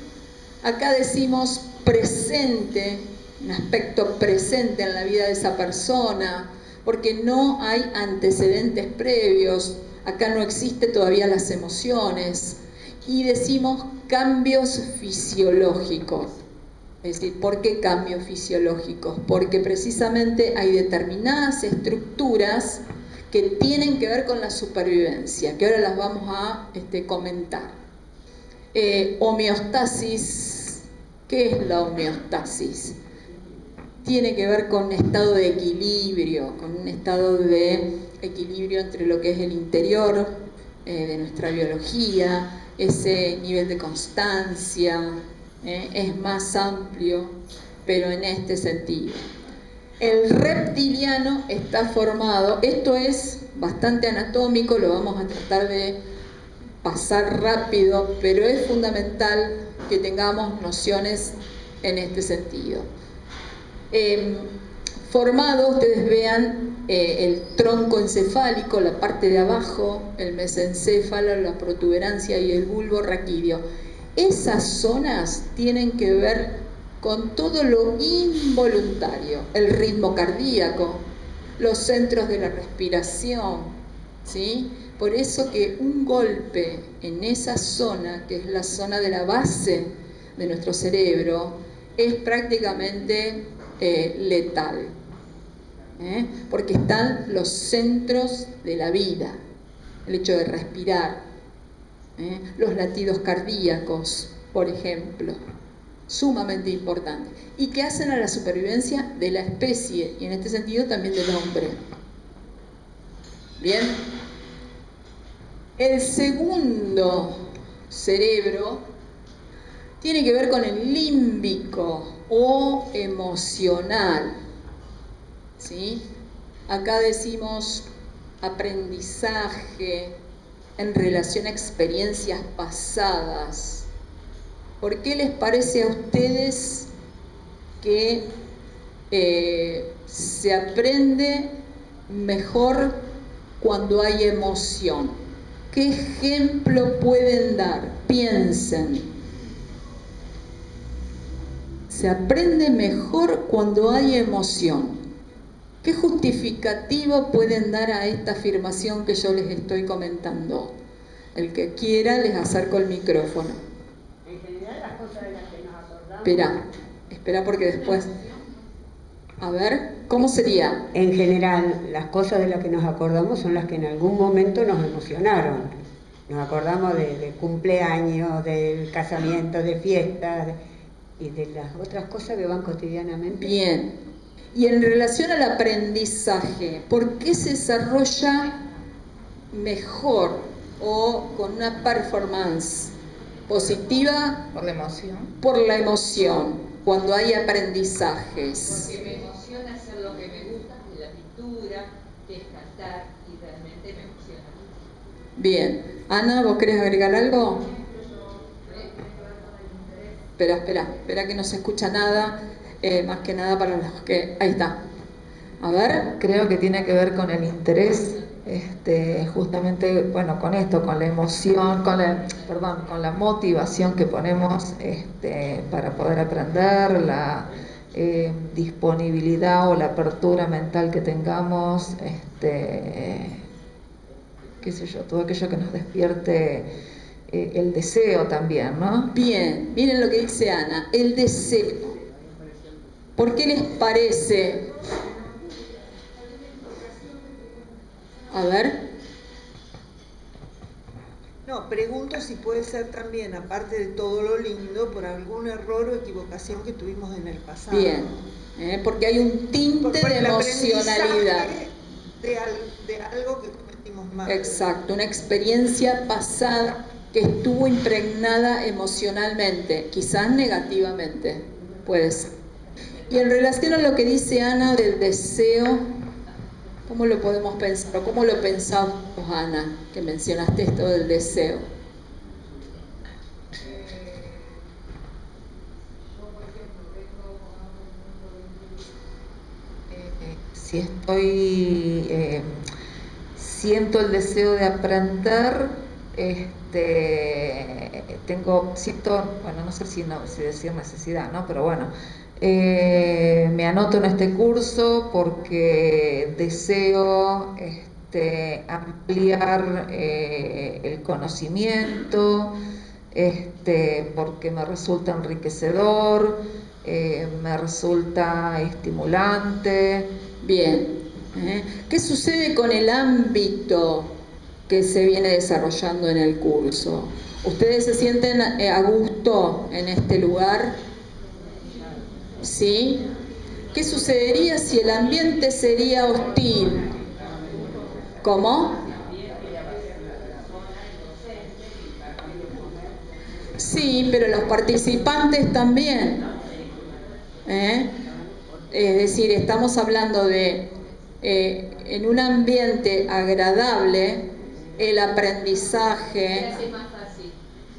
Acá decimos presente, un aspecto presente en la vida de esa persona, porque no hay antecedentes previos, acá no existe todavía las emociones, y decimos cambios fisiológicos. Es decir, ¿por qué cambios fisiológicos? Porque precisamente hay determinadas estructuras que tienen que ver con la supervivencia, que ahora las vamos a comentar. Homeostasis, ¿qué es la homeostasis? Tiene que ver con un estado de equilibrio, con un estado de equilibrio entre lo que es el interior de nuestra biología, ese nivel de constancia, es más amplio, pero en este sentido. El reptiliano está formado, esto es bastante anatómico, lo vamos a tratar de pasar rápido, pero es fundamental que tengamos nociones en este sentido. Formado, ustedes vean el tronco encefálico, la parte de abajo, el mesencéfalo, la protuberancia y el bulbo raquídeo. Esas zonas tienen que ver con todo lo involuntario, el ritmo cardíaco, los centros de la respiración, ¿sí? Por eso que un golpe en esa zona, que es la zona de la base de nuestro cerebro, es prácticamente letal, porque están los centros de la vida, el hecho de respirar, los latidos cardíacos, por ejemplo, sumamente importantes, y que hacen a la supervivencia de la especie, y en este sentido también del hombre. Bien, el segundo cerebro tiene que ver con el límbico o emocional, ¿sí? Acá decimos aprendizaje en relación a experiencias pasadas. ¿Por qué les parece a ustedes que se aprende mejor cuando hay emoción? ¿Qué ejemplo pueden dar? Piensen. Se aprende mejor cuando hay emoción. ¿Qué justificativo pueden dar a esta afirmación que yo les estoy comentando? El que quiera, les acerco el micrófono. En general, las cosas de las que nos acordamos. Espera porque después... A ver, ¿cómo sería? En general, las cosas de las que nos acordamos son las que en algún momento nos emocionaron. Nos acordamos de cumpleaños, del casamiento, de fiestas y de las otras cosas que van cotidianamente. Bien. Y en relación al aprendizaje, ¿por qué se desarrolla mejor o con una performance positiva? Por la emoción. Por la emoción, cuando hay aprendizajes. Porque me emociona hacer lo que me gusta, de la pintura, que es cantar, y realmente me emociona. Bien. Ana, ¿vos querés agregar algo? Espera que no se escucha nada, más que nada para los que... Ahí está. A ver. Creo que tiene que ver con el interés, justamente, bueno, con esto, con la emoción, con la motivación que ponemos para poder aprender, la disponibilidad o la apertura mental que tengamos, qué sé yo, todo aquello que nos despierte el deseo también, ¿no? Bien, miren lo que dice Ana, el deseo. ¿Por qué les parece? A ver. No, pregunto si puede ser también, aparte de todo lo lindo, por algún error o equivocación que tuvimos en el pasado. Bien, porque hay un tinte Por de el emocionalidad. aprendizaje de algo que cometimos mal. Exacto, una experiencia pasada que estuvo impregnada emocionalmente, quizás negativamente, puede ser. Y en relación a lo que dice Ana del deseo, ¿cómo lo podemos pensar? ¿Cómo lo pensamos, Ana, que mencionaste esto del deseo? Si estoy, siento el deseo de aprender, siento, bueno, no sé si decir necesidad, ¿no? Pero bueno, me anoto en este curso porque deseo ampliar el conocimiento, porque me resulta enriquecedor, me resulta estimulante. Bien, ¿qué sucede con el ámbito que se viene desarrollando en el curso? ¿Ustedes se sienten a gusto en este lugar? ¿Sí? ¿Qué sucedería si el ambiente sería hostil? ¿Cómo? Sí, pero los participantes también. Es decir, estamos hablando de, en un ambiente agradable, el aprendizaje. Se hace más fácil.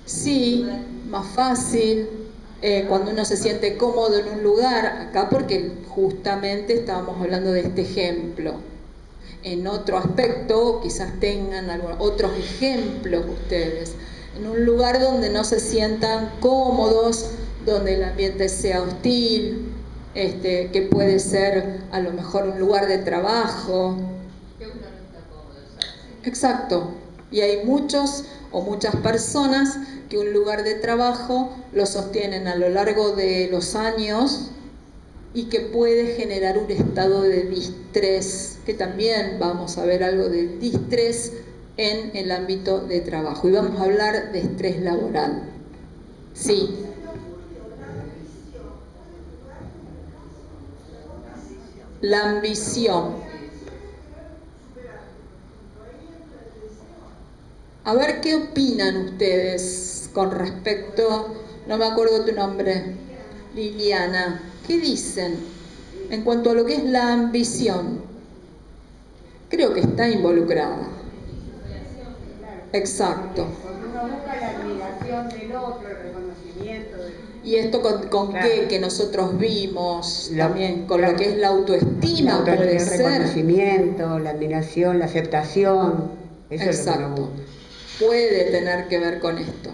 Sí, más fácil, cuando uno se siente cómodo en un lugar, acá porque justamente estábamos hablando de este ejemplo. En otro aspecto, quizás tengan otros ejemplos ustedes, en un lugar donde no se sientan cómodos, donde el ambiente sea hostil, que puede ser a lo mejor un lugar de trabajo. Que uno no está cómodo, ¿sabes? Exacto, y hay muchos o muchas personas que un lugar de trabajo lo sostienen a lo largo de los años y que puede generar un estado de distrés, que también vamos a ver algo de distrés en el ámbito de trabajo. Y vamos a hablar de estrés laboral. Sí. La ambición. A ver qué opinan ustedes con respecto, no me acuerdo tu nombre, Liliana, ¿qué dicen en cuanto a lo que es la ambición? Creo que está involucrada. Exacto. Porque uno busca la admiración del otro, el reconocimiento. ¿Y esto con Claro. qué que nosotros vimos La- también? Con claro. lo que es la autoestima, puede el ser. reconocimiento, la admiración, la aceptación. Eso es lo que Exacto. nos gusta. Puede tener que ver con esto.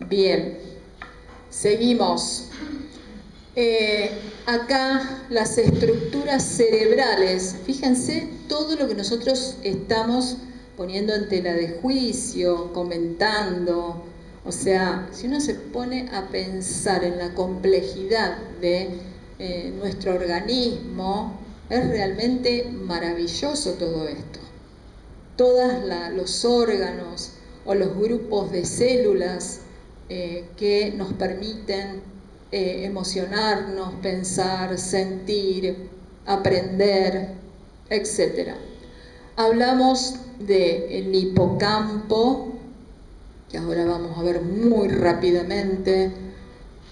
Bien. Seguimos. Acá las estructuras cerebrales, fíjense todo lo que nosotros estamos poniendo en tela de juicio, comentando. O sea, si uno se pone a pensar en la complejidad de nuestro organismo, es realmente maravilloso todo esto. Todos los órganos o los grupos de células que nos permiten emocionarnos, pensar, sentir, aprender, etc. Hablamos del hipocampo, que ahora vamos a ver muy rápidamente,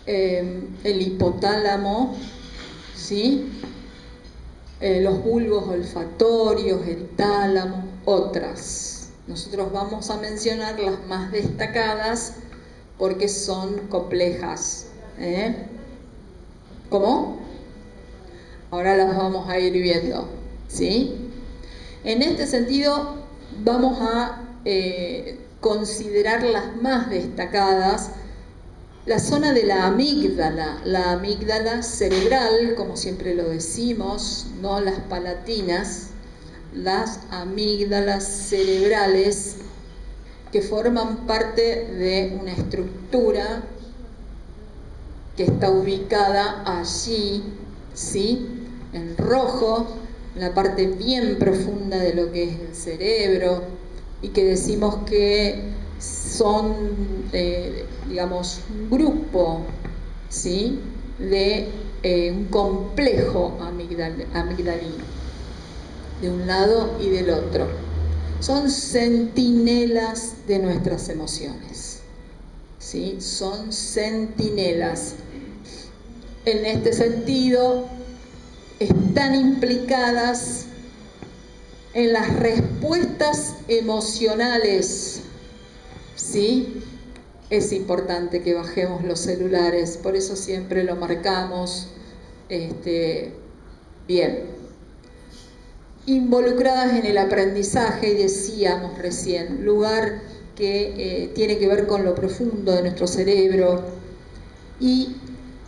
el hipotálamo, ¿sí? Los bulbos olfatorios, el tálamo, otras. Nosotros vamos a mencionar las más destacadas porque son complejas. ¿Cómo? Ahora las vamos a ir viendo, ¿sí? En este sentido vamos a considerar las más destacadas. La zona de la amígdala cerebral, como siempre lo decimos, no las palatinas, las amígdalas cerebrales que forman parte de una estructura que está ubicada allí, ¿sí? En rojo, en la parte bien profunda de lo que es el cerebro, y que decimos que son, digamos, un grupo, ¿sí?, de un complejo amigdalino, de un lado y del otro. Son centinelas de nuestras emociones, ¿sí? Son centinelas. En este sentido, están implicadas en las respuestas emocionales, ¿sí? Es importante que bajemos los celulares, por eso siempre lo marcamos bien. Involucradas en el aprendizaje, y decíamos recién, lugar que tiene que ver con lo profundo de nuestro cerebro. Y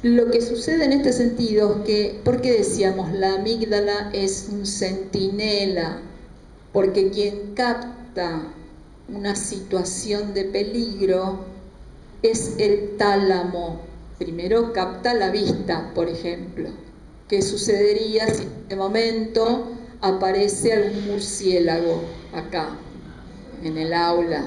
lo que sucede en este sentido es que, ¿por qué decíamos la amígdala es un centinela? Porque quien capta una situación de peligro es el tálamo. Primero capta la vista, por ejemplo. ¿Qué sucedería si en este momento aparece algún murciélago acá, en el aula?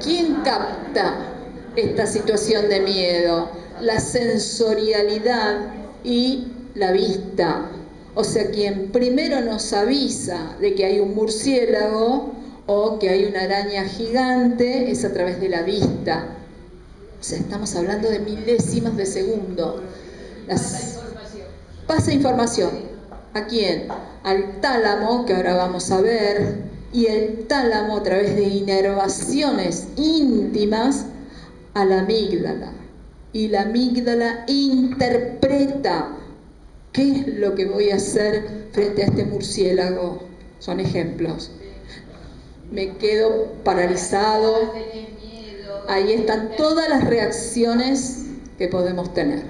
¿Quién capta esta situación de miedo? La sensorialidad y la vista. O sea, quien primero nos avisa de que hay un murciélago o que hay una araña gigante es a través de la vista. O sea, estamos hablando de milésimas de segundo. Pasa información. ¿A quién? Al tálamo, que ahora vamos a ver, y el tálamo a través de inervaciones íntimas a la amígdala. Y la amígdala interpreta qué es lo que voy a hacer frente a este murciélago. Son ejemplos. Me quedo paralizado. Ahí están todas las reacciones que podemos tener.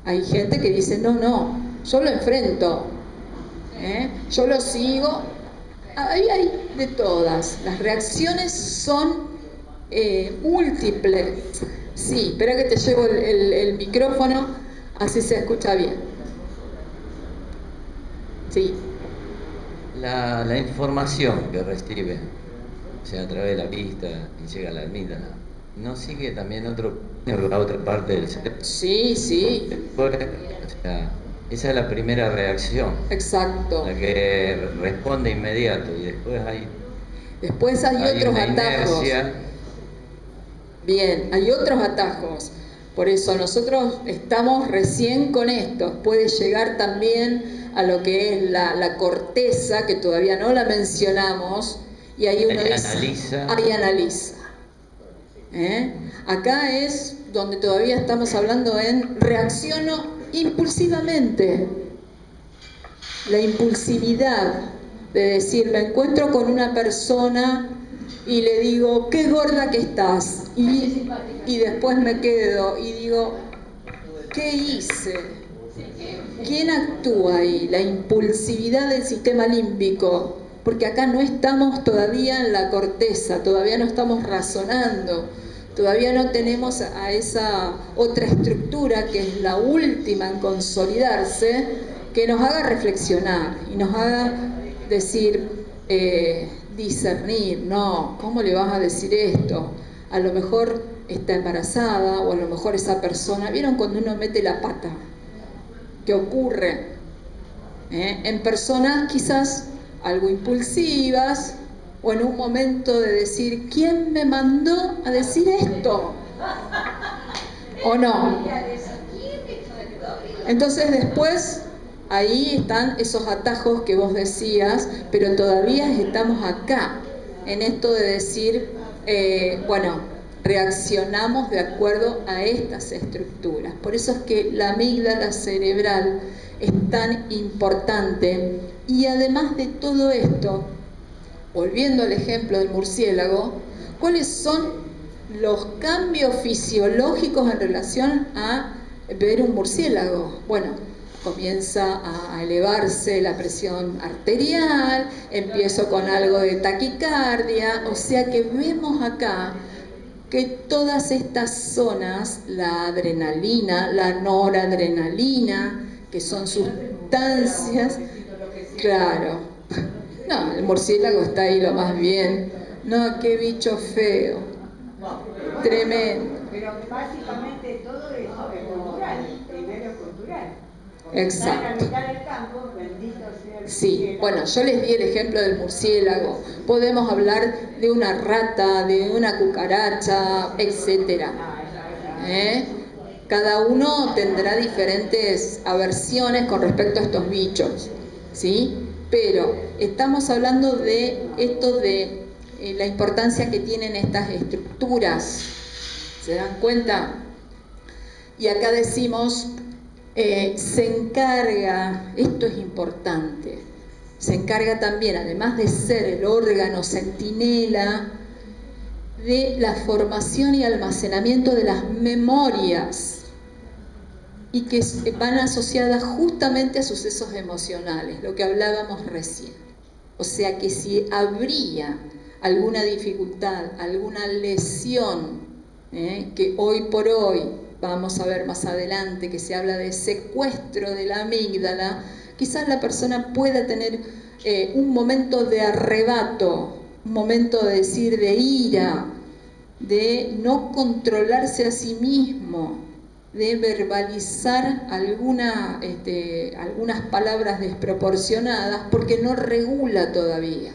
Hay gente que dice, no, yo lo enfrento, yo lo sigo. Ahí hay de todas. Las reacciones son múltiples. Sí, espera que te llevo el micrófono, así se escucha bien. Sí. La información que recibe, o sea, a través de la vista y llega a la amígdala, ¿no sigue también la otra parte del cerebro? Sí. Después, o sea, esa es la primera reacción. Exacto. La que responde inmediato y después hay otros una atajos. Inercia. Bien, hay otros atajos. Por eso nosotros estamos recién con esto. Puede llegar también a lo que es la corteza, que todavía no la mencionamos, y ahí uno dice, ahí analiza. Acá es donde todavía estamos hablando en reacciono impulsivamente. La impulsividad de decir, me encuentro con una persona y le digo, qué gorda que estás, y después me quedo y digo, ¿qué hice? ¿Quién actúa ahí? La impulsividad del sistema límbico, porque acá no estamos todavía en la corteza, todavía no estamos razonando, todavía no tenemos a esa otra estructura que es la última en consolidarse, que nos haga reflexionar y nos haga decir, discernir, no, ¿cómo le vas a decir esto? A lo mejor está embarazada o a lo mejor esa persona, ¿vieron cuando uno mete la pata? ¿Qué ocurre? En personas quizás algo impulsivas o en un momento de decir, ¿quién me mandó a decir esto? ¿O no? Entonces después ahí están esos atajos que vos decías, pero todavía estamos acá, en esto de decir, reaccionamos de acuerdo a estas estructuras. Por eso es que la amígdala cerebral es tan importante. Y además de todo esto, volviendo al ejemplo del murciélago, ¿cuáles son los cambios fisiológicos en relación a ver un murciélago? Bueno, comienza a elevarse la presión arterial, empiezo con algo de taquicardia, o sea que vemos acá que todas estas zonas, la adrenalina, la noradrenalina, que son sustancias, claro, No, el murciélago está ahí lo más bien. No, qué bicho feo. Tremendo. Pero básicamente todo eso es cultural, primero es cultural. Exacto. Está en la mitad del campo, bendito sea el Sí, murciélago. bueno, yo les di el ejemplo del murciélago. Podemos hablar de una rata, de una cucaracha, etcétera. Cada uno tendrá diferentes aversiones con respecto a estos bichos, ¿sí? Pero estamos hablando de esto de la importancia que tienen estas estructuras. ¿Se dan cuenta? Y acá decimos, se encarga, esto es importante, se encarga también, además de ser el órgano centinela, de la formación y almacenamiento de las memorias y que van asociadas justamente a sucesos emocionales, lo que hablábamos recién. O sea que si habría alguna dificultad, alguna lesión, que hoy por hoy, vamos a ver más adelante que se habla de secuestro de la amígdala, quizás la persona pueda tener un momento de arrebato, un momento de decir de ira, de no controlarse a sí mismo, de verbalizar algunas palabras desproporcionadas porque no regula todavía.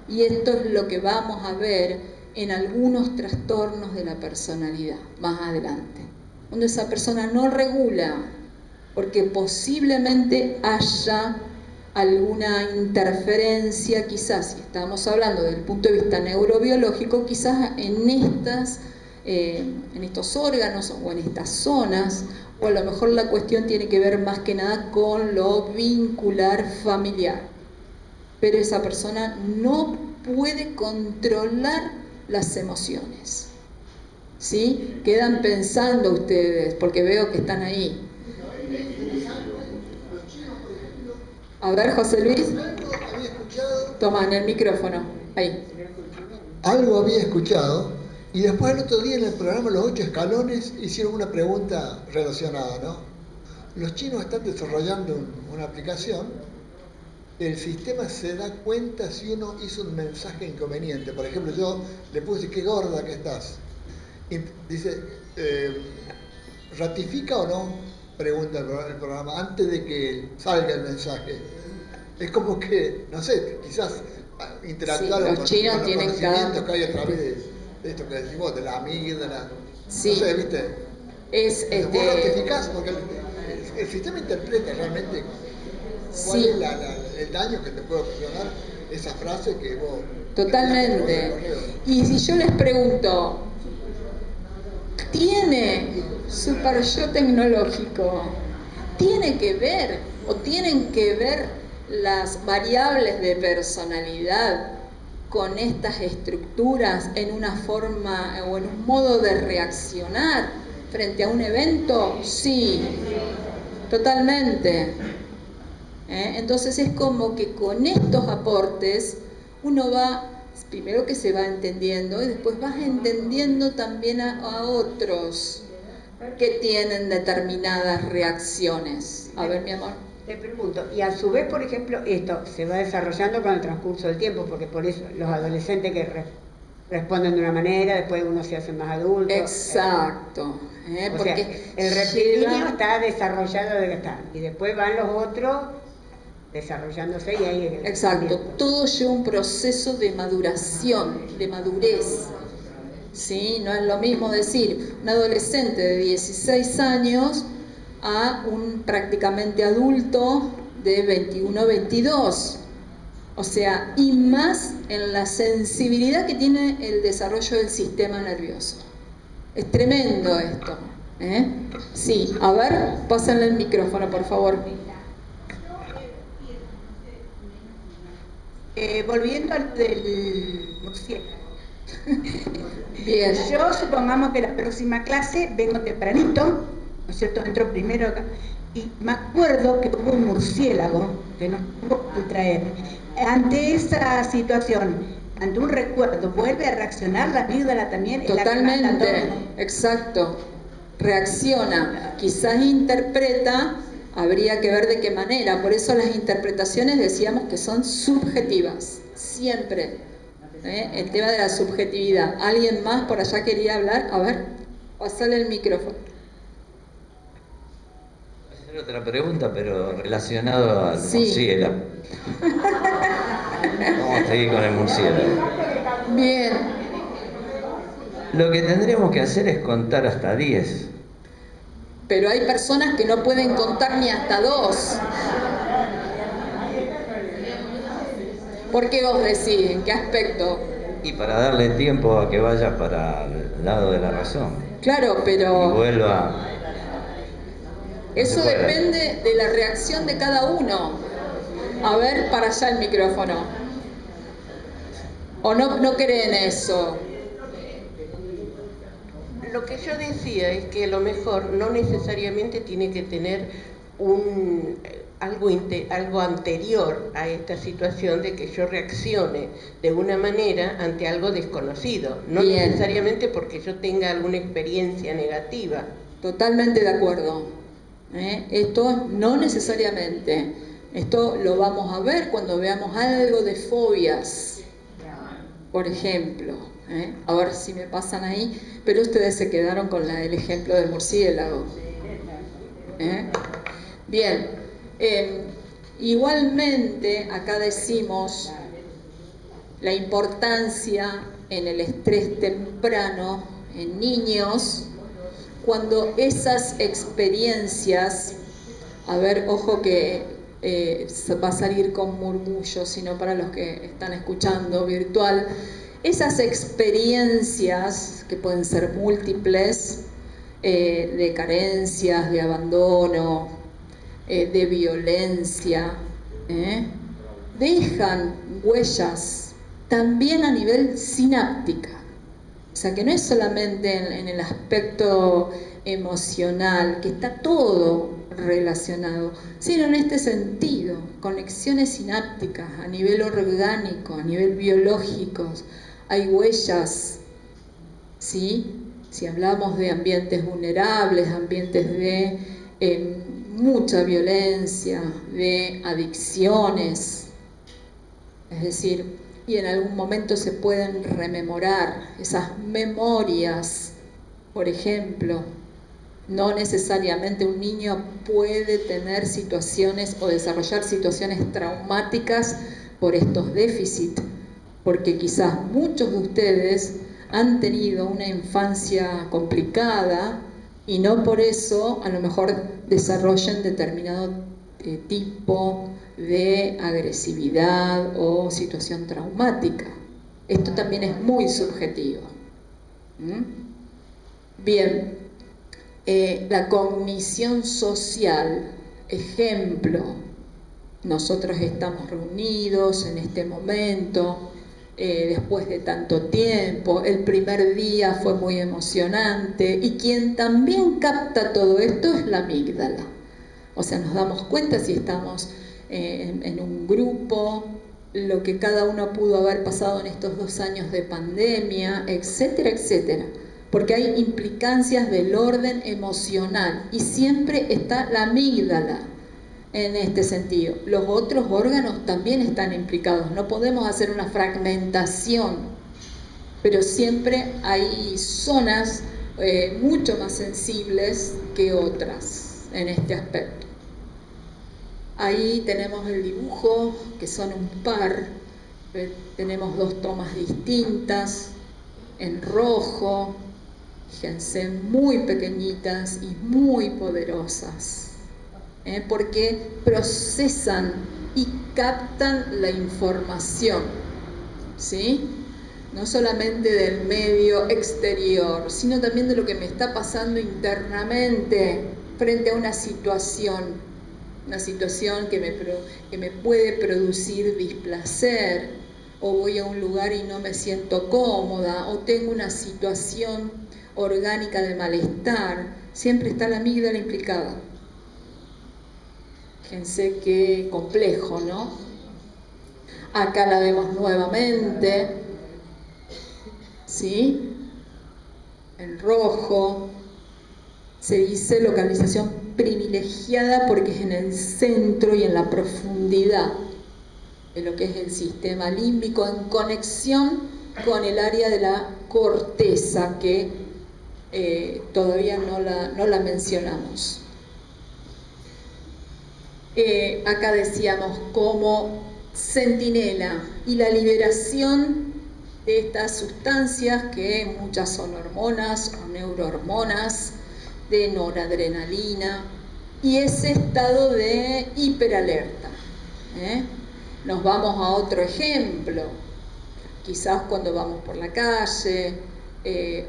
Y esto es lo que vamos a ver en algunos trastornos de la personalidad más adelante, donde esa persona no regula porque posiblemente haya alguna interferencia, quizás, si estamos hablando desde el punto de vista neurobiológico, quizás en estos órganos o en estas zonas, o a lo mejor la cuestión tiene que ver más que nada con lo vincular familiar. Pero esa persona no puede controlar las emociones. ¿Sí? Quedan pensando ustedes, porque veo que están ahí. A ver, José Luis. Toma, en el micrófono. Ahí. Algo había escuchado y después el otro día en el programa Los 8 Escalones hicieron una pregunta relacionada, ¿no? Los chinos están desarrollando una aplicación. El sistema se da cuenta si uno hizo un mensaje inconveniente. Por ejemplo, yo le puse qué gorda que estás. Y dice, ¿ratifica o no? Pregunta el programa antes de que salga el mensaje. Es como que, no sé, quizás interactuar sí, con los conocimientos que hay a través de esto que decimos, de la amígdala. Sí. No sé, ¿viste? Vos ratificás porque el sistema interpreta realmente cuál es el daño que te puede ocasionar esa frase que vos... Totalmente. Y si yo les pregunto, ¿tiene super yo tecnológico? ¿Tiene que ver o tienen que ver las variables de personalidad con estas estructuras en una forma o en un modo de reaccionar frente a un evento? Sí, totalmente. Entonces es como que con estos aportes uno va, primero que se va entendiendo y después vas entendiendo también a otros que tienen determinadas reacciones. A ver, mi amor. Te pregunto, y a su vez, por ejemplo, esto se va desarrollando con el transcurso del tiempo, porque por eso los adolescentes que responden de una manera, después uno se hace más adulto. Exacto. Porque el reptilíneo está desarrollado de que está, y después van los otros desarrollándose y ahí... Exacto, todo lleva un proceso de maduración, de madurez. ¿Sí? No es lo mismo decir un adolescente de 16 años a un prácticamente adulto de 21, 22. O sea, y más en la sensibilidad que tiene el desarrollo del sistema nervioso. Es tremendo esto. Sí, a ver, pásenle el micrófono, por favor. Volviendo al del murciélago. Bien. Yo supongamos que la próxima clase vengo tempranito, ¿no es cierto? Entro primero acá. Y me acuerdo que hubo un murciélago que nos tuvo que traer. Ante esa situación, ante un recuerdo, ¿vuelve a reaccionar la amígdala también? Totalmente, exacto. Reacciona, quizás interpreta Habría que ver de qué manera. Por eso las interpretaciones decíamos que son subjetivas, siempre. El tema de la subjetividad. ¿Alguien más por allá quería hablar? A ver, pasale el micrófono. Voy a hacer otra pregunta, pero relacionado al murciélago. Vamos a seguir con el murciélago. Bien. Lo que tendríamos que hacer es contar hasta 10. Pero hay personas que no pueden contar ni hasta 2. ¿Por qué vos decís? ¿En qué aspecto? Y para darle tiempo a que vaya para el lado de la razón. Claro, pero... Y vuelva... Eso depende de la reacción de cada uno. A ver, para allá el micrófono. ¿O no creen eso? Lo que yo decía es que a lo mejor no necesariamente tiene que tener algo anterior a esta situación de que yo reaccione de una manera ante algo desconocido, no necesariamente porque yo tenga alguna experiencia negativa. Totalmente de acuerdo. Esto no necesariamente. Esto lo vamos a ver cuando veamos algo de fobias, por ejemplo. A ver si me pasan ahí, pero ustedes se quedaron con el ejemplo del murciélago. Bien, igualmente acá decimos la importancia en el estrés temprano en niños, cuando esas experiencias, a ver, ojo que va a salir con murmullo, sino para los que están escuchando virtual, esas experiencias que pueden ser múltiples, de carencias, de abandono, de violencia, dejan huellas también a nivel sináptica. O sea, que no es solamente en el aspecto emocional, que está todo relacionado, sino en este sentido, conexiones sinápticas a nivel orgánico, a nivel biológico. Hay huellas, ¿sí? Si hablamos de ambientes vulnerables, ambientes de mucha violencia, de adicciones, es decir, y en algún momento se pueden rememorar esas memorias, por ejemplo. No necesariamente un niño puede tener situaciones o desarrollar situaciones traumáticas por estos déficits, porque quizás muchos de ustedes han tenido una infancia complicada y no por eso a lo mejor desarrollen determinado tipo de agresividad o situación traumática. Esto también es muy subjetivo. Bien, la cognición social, ejemplo, nosotros estamos reunidos en este momento, después de tanto tiempo, el primer día fue muy emocionante, y quien también capta todo esto es la amígdala. O sea, nos damos cuenta si estamos en un grupo, lo que cada uno pudo haber pasado en estos 2 años de pandemia, etcétera, etcétera. Porque hay implicancias del orden emocional y siempre está la amígdala en este sentido. Los otros órganos también están implicados, no podemos hacer una fragmentación, pero siempre hay zonas mucho más sensibles que otras en este aspecto. Ahí tenemos el dibujo, que son un par, tenemos 2 tomas distintas, en rojo, fíjense, muy pequeñitas y muy poderosas, porque procesan y captan la información, ¿sí? No solamente del medio exterior, sino también de lo que me está pasando internamente frente a una situación que me puede producir displacer, o voy a un lugar y no me siento cómoda, o tengo una situación orgánica de malestar. Siempre está la amígdala implicada. Fíjense qué complejo, ¿no? Acá la vemos nuevamente, ¿sí? En rojo se dice localización privilegiada porque es en el centro y en la profundidad de lo que es el sistema límbico, en conexión con el área de la corteza que todavía no la mencionamos. Acá decíamos como centinela y la liberación de estas sustancias, que muchas son hormonas o neurohormonas, de noradrenalina, y ese estado de hiperalerta. Nos vamos a otro ejemplo, quizás cuando vamos por la calle,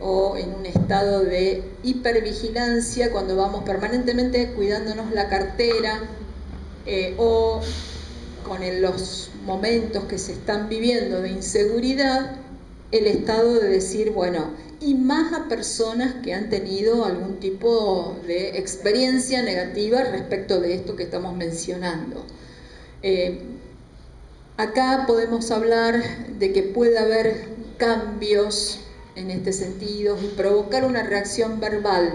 o en un estado de hipervigilancia, cuando vamos permanentemente cuidándonos la cartera, o con los momentos que se están viviendo de inseguridad, el estado de decir, bueno, y más a personas que han tenido algún tipo de experiencia negativa respecto de esto que estamos mencionando. Acá podemos hablar de que puede haber cambios en este sentido y provocar una reacción verbal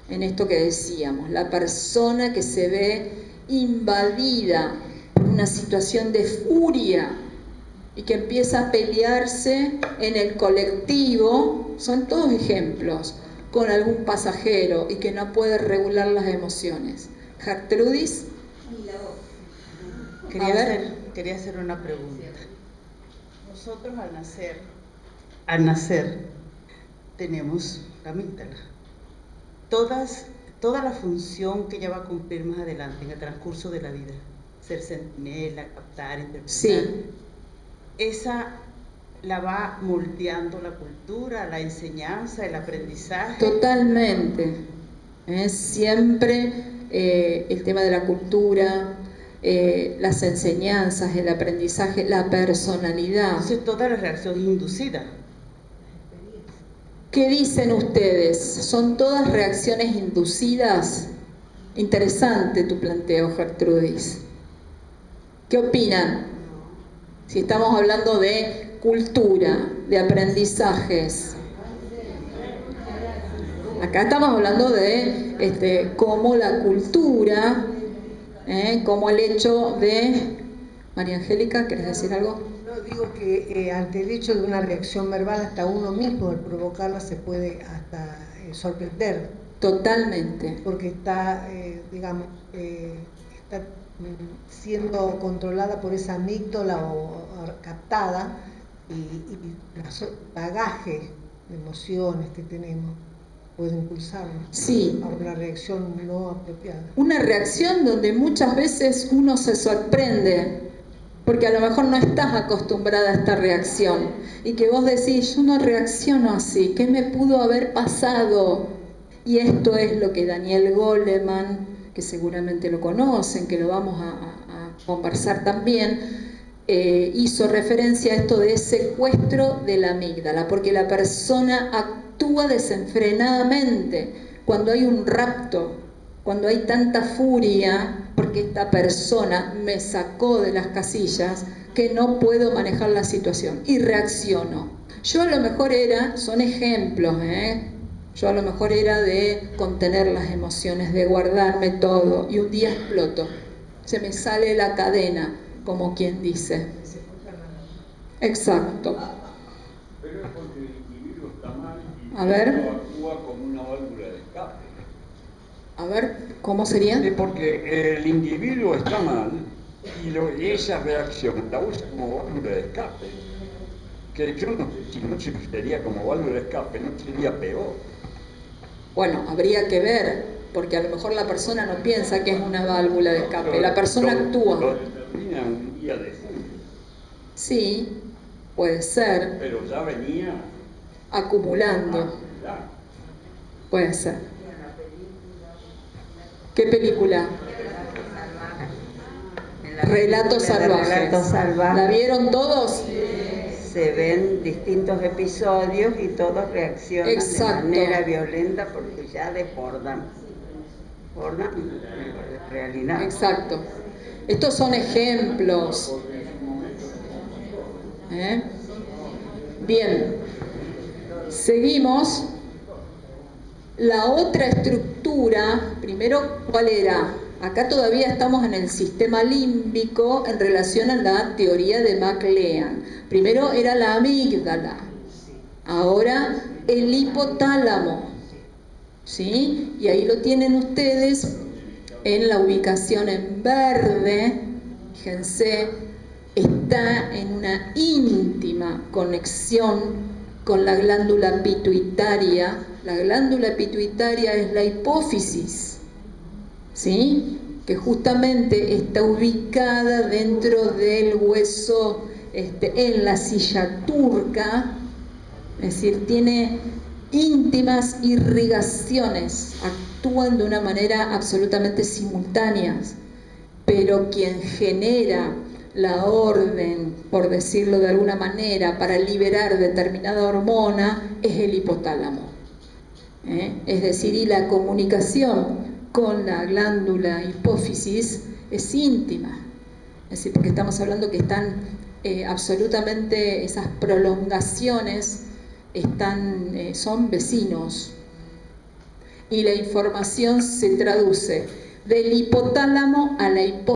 en esto que decíamos. La persona que se ve invadida por una situación de furia y que empieza a pelearse en el colectivo, son todos ejemplos, con algún pasajero y que no puede regular las emociones. Gertrudis. Quería hacer una pregunta. Nosotros al nacer tenemos la amígdala. Toda la función que ella va a cumplir más adelante en el transcurso de la vida, ser centinela, captar, interpretar, sí, esa la va moldeando la cultura, la enseñanza, el aprendizaje. Totalmente. Siempre el tema de la cultura, las enseñanzas, el aprendizaje, la personalidad. Entonces toda la reacción es inducida. ¿Qué dicen ustedes? ¿Son todas reacciones inducidas? Interesante tu planteo, Gertrudis. ¿Qué opinan? Si estamos hablando de cultura, de aprendizajes. Acá estamos hablando de cómo la cultura, como el hecho de... María Angélica, ¿querés decir algo? No, digo que ante el hecho de una reacción verbal, hasta uno mismo al provocarla se puede hasta sorprender. Totalmente. Porque está, está siendo controlada por esa amígdala o captada, y el bagaje de emociones que tenemos puede impulsarnos, sí, a una reacción no apropiada. Una reacción donde muchas veces uno se sorprende, porque a lo mejor no estás acostumbrada a esta reacción, y que vos decís, yo no reacciono así, ¿qué me pudo haber pasado? Y esto es lo que Daniel Goleman, que seguramente lo conocen, que lo vamos a conversar también, hizo referencia a esto de secuestro de la amígdala, porque la persona actúa desenfrenadamente cuando hay un rapto, cuando hay tanta furia, porque esta persona me sacó de las casillas, que no puedo manejar la situación y reacciono. Yo a lo mejor son ejemplos, yo a lo mejor era de contener las emociones, de guardarme todo, y un día exploto, se me sale la cadena, como quien dice. Exacto. Pero es porque el individuo está mal y a ver, actúa como una válvula de escape. A ver, ¿cómo sería? Es porque el individuo está mal y esa reacción la usa como válvula de escape. Que yo no sé si no se usaría como válvula de escape, no sería peor. Bueno, habría que ver, porque a lo mejor la persona no piensa que es una válvula de escape, la persona actúa. Lo determina un día de furia. Sí, puede ser. Pero ya venía acumulando. Puede ser. ¿Qué película? Relatos Salvajes. Relatos Salvajes. ¿La vieron todos? Se ven distintos episodios y todos reaccionan exacto, de manera violenta porque ya desbordan la realidad. Exacto. Estos son ejemplos. Bien. Seguimos. La otra estructura, primero, ¿cuál era? Acá todavía estamos en el sistema límbico en relación a la teoría de MacLean. Primero era la amígdala, ahora el hipotálamo, ¿sí? Y ahí lo tienen ustedes en la ubicación en verde. Fíjense, está en una íntima conexión con la glándula pituitaria. La glándula pituitaria es la hipófisis, ¿sí? Que justamente está ubicada dentro del hueso, en la silla turca, es decir, tiene íntimas irrigaciones, actúan de una manera absolutamente simultáneas, pero quien genera la orden, por decirlo de alguna manera, para liberar determinada hormona es el hipotálamo. Es decir, y la comunicación con la glándula hipófisis es íntima. Es decir, porque estamos hablando que están absolutamente, esas prolongaciones son vecinos. Y la información se traduce del hipotálamo a la hipófisis.